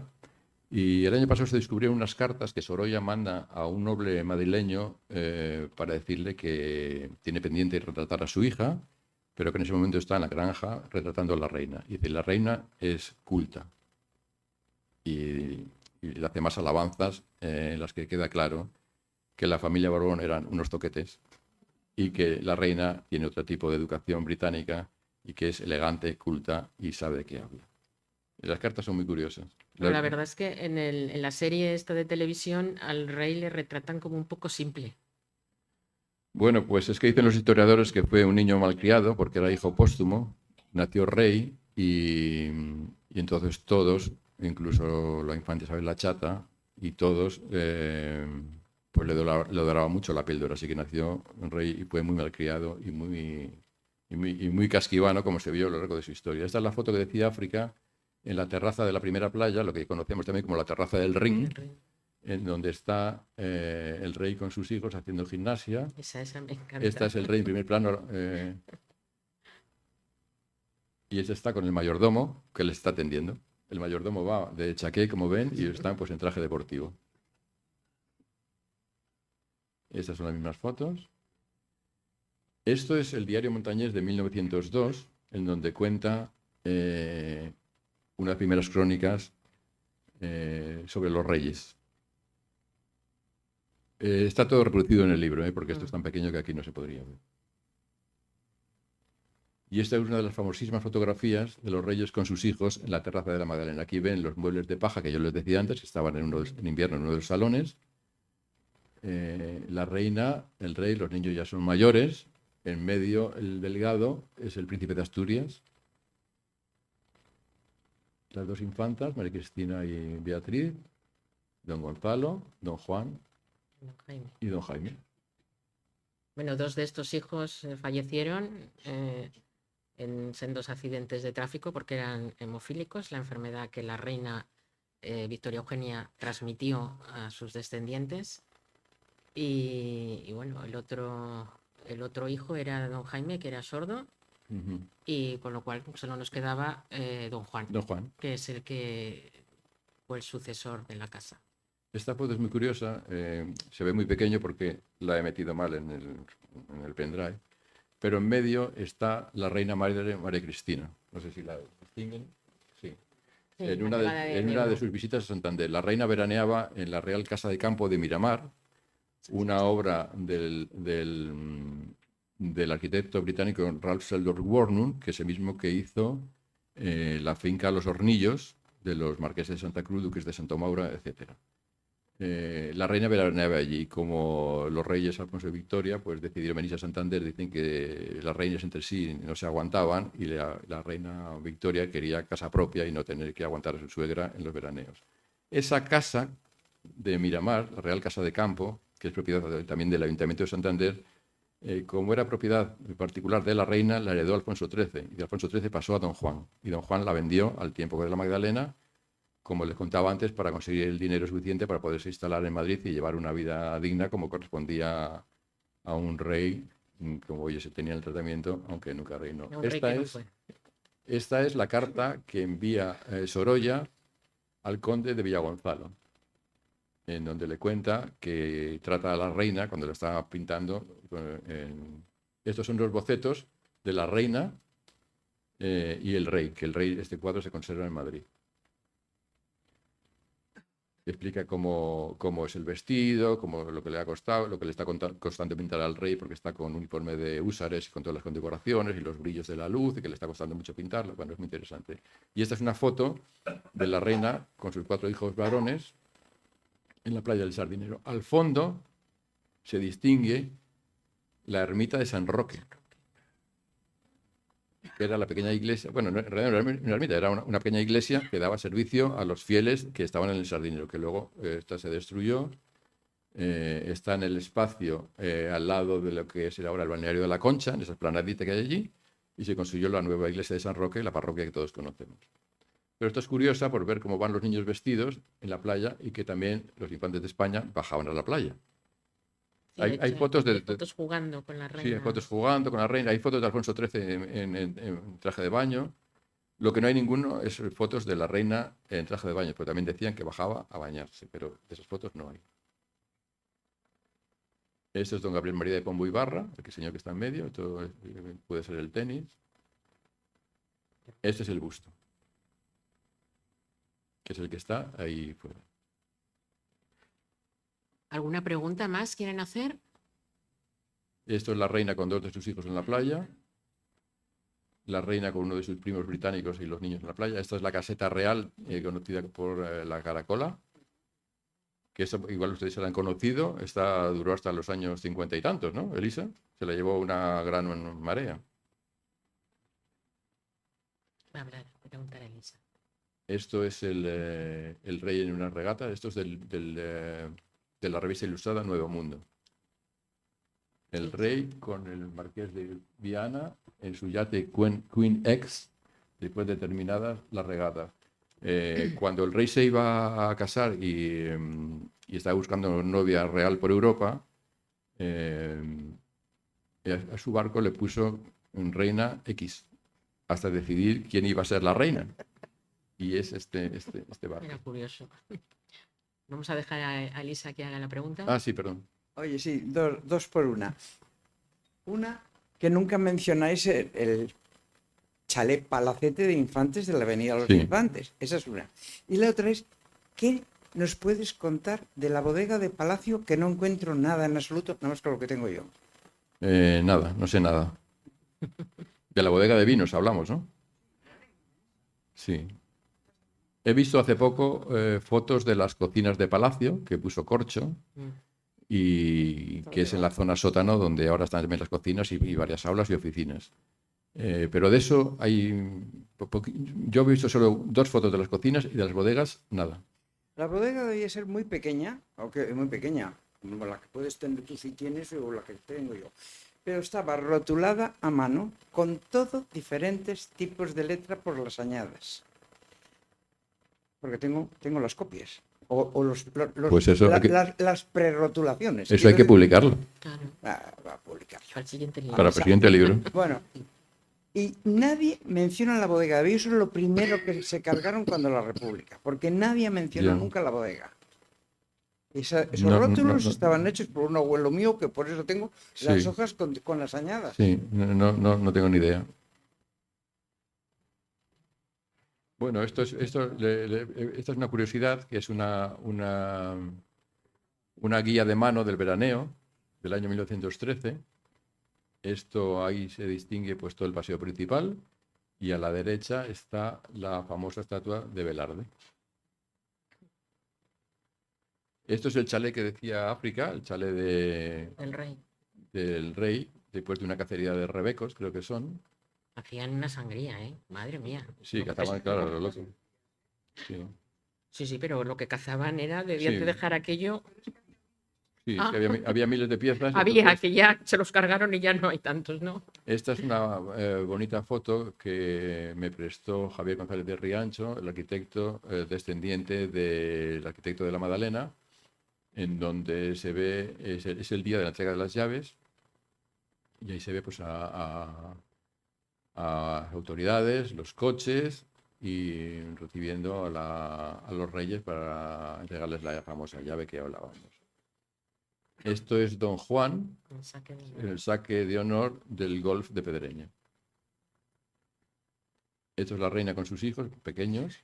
y el año pasado se descubrieron unas cartas que Sorolla manda a un noble madrileño para decirle que tiene pendiente retratar a su hija, pero que en ese momento está en la granja retratando a la reina. Y dice, la reina es culta. Y le hace más alabanzas en las que queda claro que la familia Borbón eran unos toquetes y que la reina tiene otro tipo de educación británica y que es elegante, culta y sabe de qué habla. Las cartas son muy curiosas. Pero la verdad es que en la serie esta de televisión al rey le retratan como un poco simple. Bueno, pues es que dicen los historiadores que fue un niño malcriado porque era hijo póstumo, nació rey y entonces todos, incluso la infanta Isabel la Chata, y todos pues le doraba mucho la píldora, así que nació un rey y fue muy malcriado y muy casquivano, como se vio a lo largo de su historia. Esta es la foto que decía África en la terraza de la primera playa, lo que conocemos también como la terraza del Ring, en donde está el rey con sus hijos haciendo gimnasia. Esa me encanta. Esta es el rey en primer plano. Y este está con el mayordomo que le está atendiendo. El mayordomo va de chaqué, como ven, y están pues en traje deportivo. Estas son las mismas fotos. Esto es el diario Montañés de 1902, en donde cuenta unas primeras crónicas sobre los reyes. Está todo reproducido en el libro, porque esto es tan pequeño que aquí no se podría ver. Y esta es una de las famosísimas fotografías de los reyes con sus hijos en la terraza de la Magdalena. Aquí ven los muebles de paja que yo les decía antes, que estaban en invierno en uno de los salones. La reina, el rey, los niños ya son mayores. En medio, el delgado es el príncipe de Asturias. Las dos infantas, María Cristina y Beatriz, don Gonzalo, don Juan Don Jaime. y don Jaime. Bueno, 2 de estos hijos fallecieron en sendos accidentes de tráfico porque eran hemofílicos, la enfermedad que la reina Victoria Eugenia transmitió a sus descendientes. Y bueno, el otro hijo era don Jaime, que era sordo, y con lo cual solo nos quedaba don Juan, Don Juan. que es el que fue el sucesor de la casa. Esta foto es muy curiosa, se ve muy pequeño porque la he metido mal en el pendrive, pero en medio está la reina madre María Cristina. No sé si la distinguen. Sí. Sí, En la una pegada de de negro. sus visitas a Santander, la reina veraneaba en la Real Casa de Campo de Miramar, una obra del arquitecto británico Ralph Seldon Warnum, que es el mismo que hizo la finca Los Hornillos de los marqueses de Santa Cruz, duques de Santa Maura, etc. La reina veraneaba allí. Como los reyes Alfonso y Victoria pues decidieron venirse a Santander. Dicen que las reinas entre sí no se aguantaban y la reina Victoria quería casa propia y no tener que aguantar a su suegra en los veraneos. Esa casa de Miramar, la Real Casa de Campo, que es propiedad también del Ayuntamiento de Santander, como era propiedad particular de la reina, la heredó Alfonso XIII, y de Alfonso XIII pasó a don Juan, y don Juan la vendió al tiempo de la Magdalena, como les contaba antes, para conseguir el dinero suficiente para poderse instalar en Madrid y llevar una vida digna como correspondía a un rey, como ellos tenían el tratamiento, aunque nunca reinó. Un rey que no fue. Esta es la carta que envía Sorolla al conde de Villagonzalo, en donde le cuenta que trata a la reina cuando la está pintando. Estos son los bocetos de la reina y el rey, que este cuadro se conserva en Madrid. Explica cómo es el vestido, lo que le ha costado, lo que le está costando pintar al rey, porque está con uniforme de húsares, con todas las condecoraciones y los brillos de la luz, y que le está costando mucho pintarlo. Bueno, es muy interesante. Y esta es una foto de la reina con sus 4 hijos varones en la playa del Sardinero. Al fondo se distingue la ermita de San Roque, que era la pequeña iglesia. Bueno, en realidad no era una ermita, era una pequeña iglesia que daba servicio a los fieles que estaban en el Sardinero, que luego esta se destruyó. Está en el espacio al lado de lo que es ahora el balneario de la Concha, en esa esplanadita que hay allí, y se construyó la nueva iglesia de San Roque, la parroquia que todos conocemos. Pero esto es curiosa por ver cómo van los niños vestidos en la playa y que también los infantes de España bajaban a la playa. Sí, Hay fotos de fotos jugando con la reina. Sí, hay fotos jugando con la reina. Hay fotos de Alfonso XIII en traje de baño. Lo que no hay ninguno es fotos de la reina en traje de baño, porque también decían que bajaba a bañarse, pero de esas fotos no hay. Esto es don Gabriel María de Pombo Ibarra, el señor que está en medio. Esto puede ser el tenis. Este es el busto, que es el que está ahí fuera. ¿Alguna pregunta más quieren hacer? Esto es la reina con 2 de sus hijos en la playa. La reina con uno de sus primos británicos y los niños en la playa. Esta es la caseta real, conocida por la Caracola, que eso, igual ustedes se la han conocido. Esta duró hasta los años 50 y tantos, ¿no, Elisa? Se la llevó una gran marea. Va a hablar, preguntar a Elisa. Esto es el rey en una regata. Esto es de la revista ilustrada Nuevo Mundo. El rey con el marqués de Viana en su yate Queen X, después de terminadas las regatas. Cuando el rey se iba a casar y estaba buscando novia real por Europa, a su barco le puso reina X, hasta decidir quién iba a ser la reina. Y es este barco. Era curioso. Vamos a dejar a Elisa que haga la pregunta. Ah, sí, perdón. Oye, sí, dos por una. Una, que nunca mencionáis el chalet palacete de Infantes de la Avenida de los Infantes. Esa es una. Y la otra es, ¿qué nos puedes contar de la bodega de Palacio que no encuentro nada en absoluto, nada más que lo que tengo yo? Nada, no sé nada. De la bodega de vinos hablamos, ¿no? Sí. He visto hace poco fotos de las cocinas de Palacio que puso Corcho, y que es en la zona sótano donde ahora están también las cocinas y varias aulas y oficinas. Pero de eso hay... Yo he visto solo 2 fotos de las cocinas y de las bodegas, nada. La bodega debía ser muy pequeña, aunque muy pequeña, como la que puedes tener tú si tienes o la que tengo yo. Pero estaba rotulada a mano con todo diferentes tipos de letra por las añadas. Porque tengo las copias. O Pues eso hay que- las prerrotulaciones. Eso hay que publicarlo Claro, Va a publicarlo. al siguiente libro. para el siguiente libro. Bueno, y nadie menciona la bodega. Y eso es lo primero que se cargaron cuando la República. Porque nadie mencionó Ya. nunca la bodega. Esos No, rótulos no. estaban hechos por un abuelo mío, que por eso tengo las Sí. hojas con las añadas. Sí, no tengo ni idea. Bueno, esto es una curiosidad, que es una guía de mano del veraneo del año 1913. Esto ahí se distingue pues todo el paseo principal y a la derecha está la famosa estatua de Velarde. Esto es el chalet que decía África, el chalet El rey. del rey, después de una cacería de rebecos, creo que son. Hacían una sangría, ¿eh? Madre mía. Sí, Lo que cazaban, es- claro, lo loco. Sí, Sí, pero lo que cazaban era, debían Sí. de dejar aquello. sí, es Ah. que había miles de piezas. Había, entonces, que ya se los cargaron y ya no hay tantos, ¿no? esta es una bonita foto que me prestó Javier González de Riancho, el arquitecto descendiente del arquitecto de la Madalena, en donde se ve, es el día de la entrega de las llaves, y ahí se ve pues a autoridades, los coches, y recibiendo a los reyes para entregarles la famosa llave que hablábamos. Esto es Don Juan, El saque de- en el saque de honor del golf de Pedreña. Esto es la reina con sus hijos pequeños.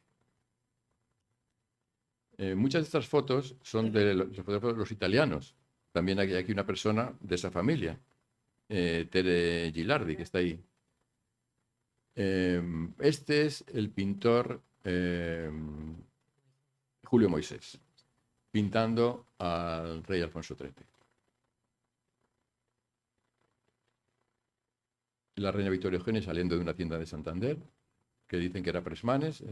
Muchas de estas fotos son de los fotógrafos los italianos. También hay aquí una persona de esa familia, Tere Gilardi, que está ahí. Este es el pintor Julio Moisés, pintando al rey Alfonso XIII. La reina Victoria Eugenia saliendo de una tienda de Santander, que dicen que era Presmanes.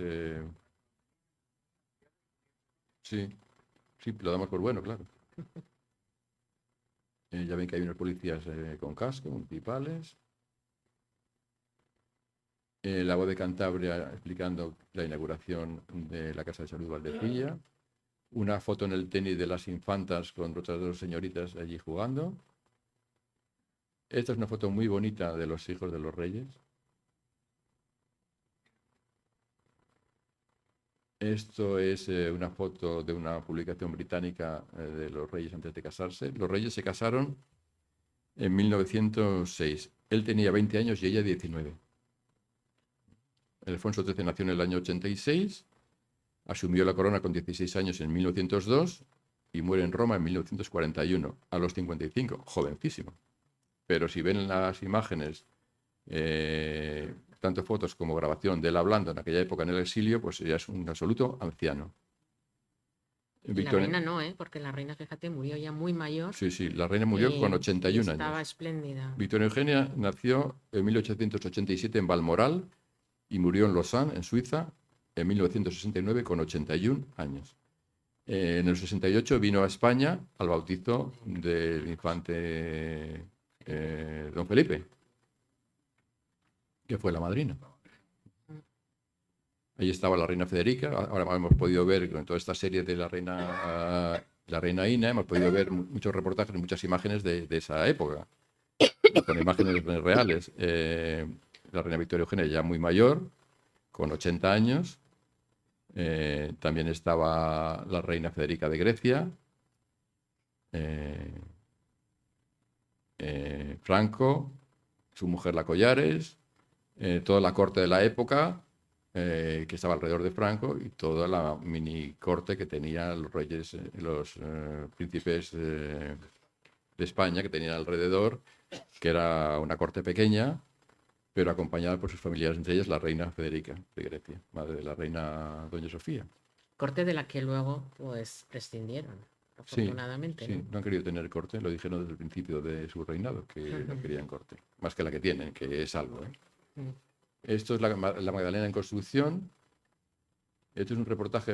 Sí, lo damos por bueno, claro. Ya ven que hay unos policías con casco, municipales. La voz de Cantabria explicando la inauguración de la Casa de Salud Valdecilla. Una foto en el tenis de las infantas con otras dos señoritas allí jugando. Esta es una foto muy bonita de los hijos de los reyes. Esto es una foto de una publicación británica de los reyes antes de casarse. Los reyes se casaron en 1906. Él tenía 20 años y ella 19. Alfonso XIII nació en el año 86, asumió la corona con 16 años en 1902 y muere en Roma en 1941, a los 55, jovencísimo. Pero si ven las imágenes, tanto fotos como grabación de él hablando en aquella época en el exilio, pues ya es un absoluto anciano. Y la reina no, ¿eh? Porque la reina, fíjate, murió ya muy mayor. Sí, la reina murió con 81 años. Estaba espléndida. Victoria Eugenia nació en 1887 en Balmoral y murió en Lausanne, en Suiza, en 1969 con 81 años. En el 68 vino a España al bautizo del infante don Felipe, que fue la madrina. Ahí estaba la reina Federica. Ahora hemos podido ver con toda esta serie de la reina Ina, hemos podido ver muchos reportajes, muchas imágenes de esa época, con imágenes reales. La reina Victoria Eugenia ya muy mayor, con 80 años. También estaba la reina Federica de Grecia, Franco, su mujer la Collares, toda la corte de la época que estaba alrededor de Franco y toda la mini corte que tenían los reyes, los príncipes de España que tenían alrededor, que era una corte pequeña, pero acompañada por sus familiares, entre ellas la reina Federica de Grecia, madre de la reina Doña Sofía. Corte de la que luego pues prescindieron, afortunadamente. Sí, no han querido tener corte, lo dijeron desde el principio de su reinado, que no querían corte, más que la que tienen, que es algo. Esto es la Magdalena en construcción. Este es un reportaje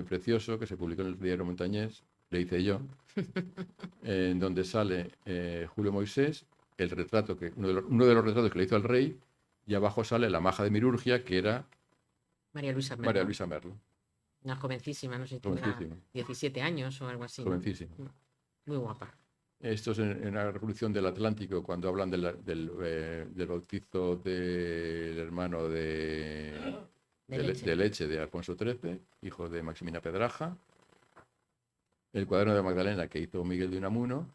precioso que se publicó en el diario Montañés le hice yo, en donde sale Julio Moisés, el retrato uno de los retratos que le hizo al rey, y abajo sale la maja de Mirurgia, que era María Luisa Merlo. María Luisa Merlo. Una jovencísima, no sé, tendrá Jovencísima. 17 años o algo así. ¿no? Jovencísima. Muy guapa. Esto es en la Revolución del Atlántico, cuando hablan del bautizo del hermano de Leche de Alfonso XIII, hijo de Maximina Pedraja, el cuaderno de Magdalena que hizo Miguel de Unamuno,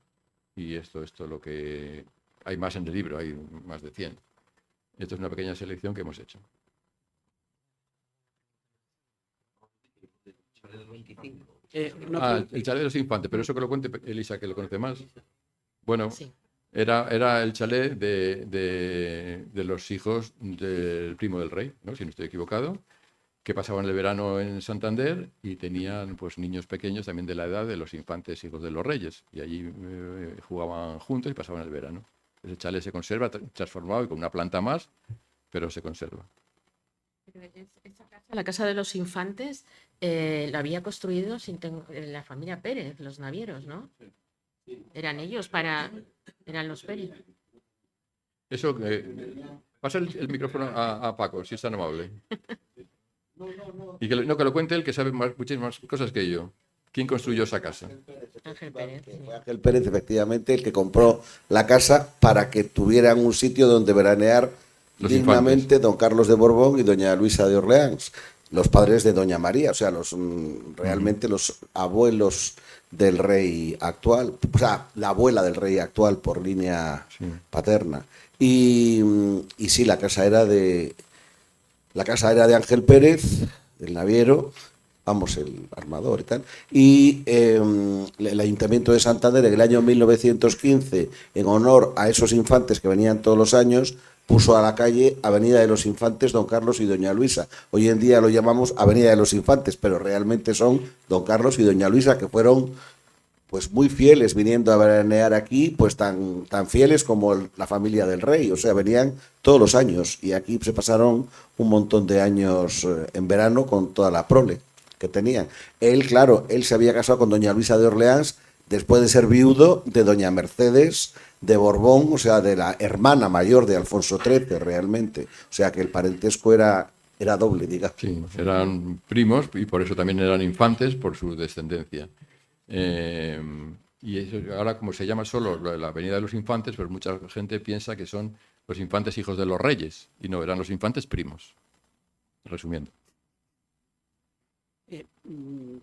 y esto es lo que... Hay más en el libro, hay más de 100. Esto es una pequeña selección que hemos hecho. El chalet de los infantes, pero eso que lo cuente Elisa, que lo conoce más. Bueno, Sí. era el chalet de los hijos del primo del rey, ¿no? Si no estoy equivocado, que pasaban el verano en Santander y tenían pues niños pequeños también de la edad de los infantes hijos de los reyes. Y allí jugaban juntos y pasaban el verano. Ese chalet se conserva transformado y con una planta más, pero se conserva. La Casa de los Infantes la había construido la familia Pérez, los navieros, ¿no? Eran ellos eran los Pérez. Eso, pasa el micrófono a Paco, si es tan amable. Y que lo cuente él, que sabe muchísimas cosas que yo. ¿Quién construyó esa casa? Ángel Pérez. Sí. Fue Ángel Pérez, efectivamente, el que compró la casa para que tuvieran un sitio donde veranear Los dignamente infantes. don Carlos de Borbón y doña Luisa de Orleans, los padres de doña María, o sea, realmente los abuelos del rey actual, o sea, la abuela del rey actual por línea paterna. Y sí, la casa era de Ángel Pérez, el naviero, vamos, el armador y tal. Y el Ayuntamiento de Santander, en el año 1915, en honor a esos infantes que venían todos los años, puso a la calle Avenida de los Infantes Don Carlos y Doña Luisa. Hoy en día lo llamamos Avenida de los Infantes, pero realmente son Don Carlos y Doña Luisa, que fueron pues muy fieles viniendo a veranear aquí, pues tan fieles como la familia del rey, o sea, venían todos los años y aquí se pasaron un montón de años en verano con toda la prole que tenían. Él, claro, él se había casado con doña Luisa de Orleans después de ser viudo de doña Mercedes de Borbón, o sea, de la hermana mayor de Alfonso XIII realmente, o sea que el parentesco era doble, digamos. Sí, eran primos y por eso también eran infantes por su descendencia. Y eso, ahora como se llama solo la Avenida de los Infantes, pues mucha gente piensa que son los infantes hijos de los reyes, y no, eran los infantes primos, resumiendo.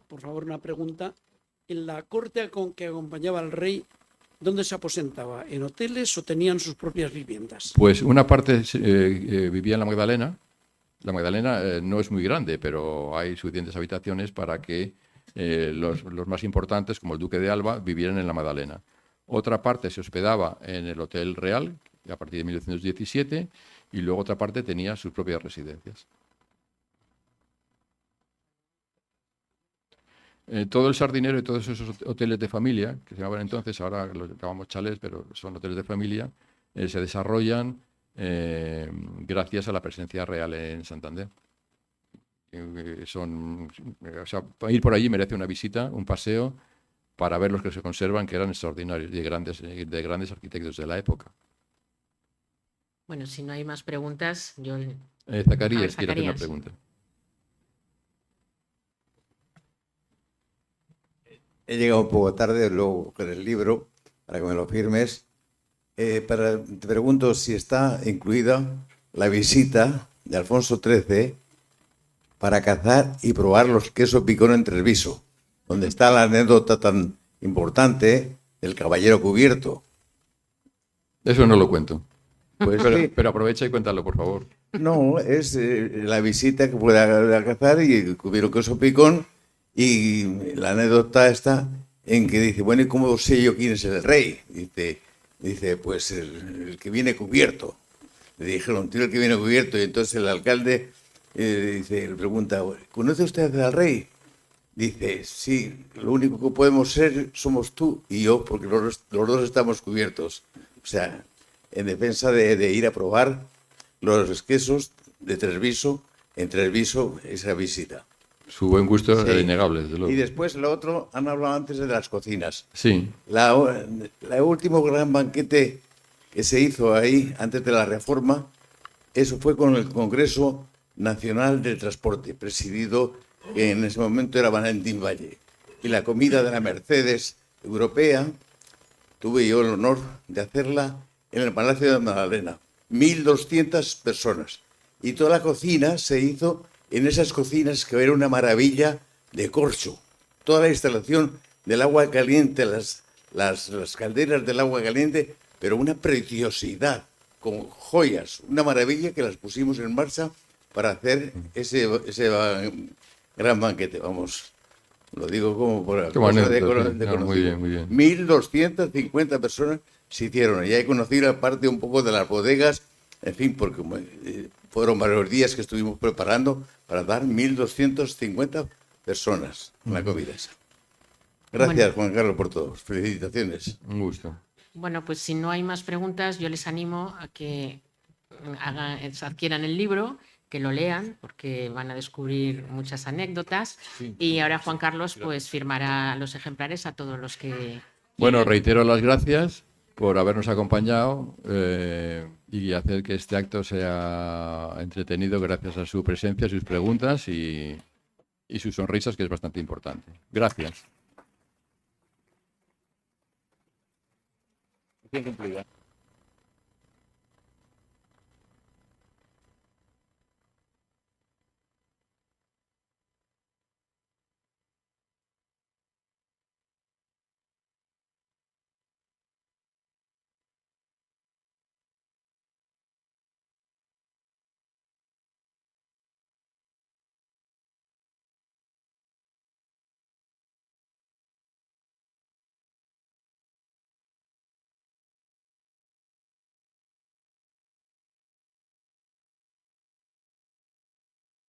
Por favor, una pregunta. En la corte que acompañaba al rey, ¿dónde se aposentaba? ¿En hoteles o tenían sus propias viviendas? Pues una parte vivía en la Magdalena. La Magdalena no es muy grande, pero hay suficientes habitaciones para que los más importantes, como el Duque de Alba, vivieran en la Magdalena. Otra parte se hospedaba en el Hotel Real, a partir de 1917, y luego otra parte tenía sus propias residencias. Todo el Sardinero y todos esos hoteles de familia, que se llamaban entonces, ahora los llamamos chalés, pero son hoteles de familia, se desarrollan gracias a la presencia real en Santander. O sea, ir por allí merece una visita, un paseo, para ver los que se conservan, que eran extraordinarios, de grandes arquitectos de la época. Bueno, si no hay más preguntas, yo... Zacarías quiere hacer una pregunta. He llegado un poco tarde, luego con el libro, para que me lo firmes. Te pregunto si está incluida la visita de Alfonso XIII para cazar y probar los quesos picón en Treviso, donde está la anécdota tan importante del caballero cubierto. Eso no lo cuento. Pues pero aprovecha y cuéntalo, por favor. No, es la visita que puede a cazar y cubierto queso picón. Y la anécdota está en que dice, bueno, ¿y cómo sé yo quién es el rey? Dice pues el que viene cubierto. Le dijeron, tío, el que viene cubierto. Y entonces el alcalde le pregunta, ¿conoce usted al rey? Dice, sí, lo único que podemos ser somos tú y yo, porque los dos estamos cubiertos. O sea, en defensa de ir a probar los quesos de Treviso, en Treviso, esa visita. Su buen gusto Sí. era innegable, desde luego. Y después lo otro, han hablado antes de las cocinas. Sí, La último gran banquete que se hizo ahí, antes de la reforma, eso fue con el Congreso Nacional del Transporte, presidido, que en ese momento era Valentín Valle. Y la comida de la Mercedes europea, tuve yo el honor de hacerla en el Palacio de Magdalena. 1.200 personas. Y toda la cocina se hizo en esas cocinas que era una maravilla de corcho. Toda la instalación del agua caliente, las calderas del agua caliente, pero una preciosidad, con joyas, una maravilla que las pusimos en marcha para hacer ese gran banquete. Vamos, lo digo como por Como cosa anécdota, sí. de No, muy conocido. bien, muy bien. 1.250 personas se hicieron. Y ahí conocí la parte un poco de las bodegas, en fin, porque fueron varios días que estuvimos preparando para dar 1.250 personas en la comida esa. Gracias, Bueno. Juan Carlos, por todo. Felicitaciones. un gusto. Bueno, pues si no hay más preguntas, yo les animo a que adquieran el libro, que lo lean, porque van a descubrir muchas anécdotas. Y ahora Juan Carlos pues firmará los ejemplares a todos los que... Bueno, reitero las gracias por habernos acompañado y hacer que este acto sea entretenido gracias a su presencia, sus preguntas y sus sonrisas, que es bastante importante. Gracias. Bien cumplida.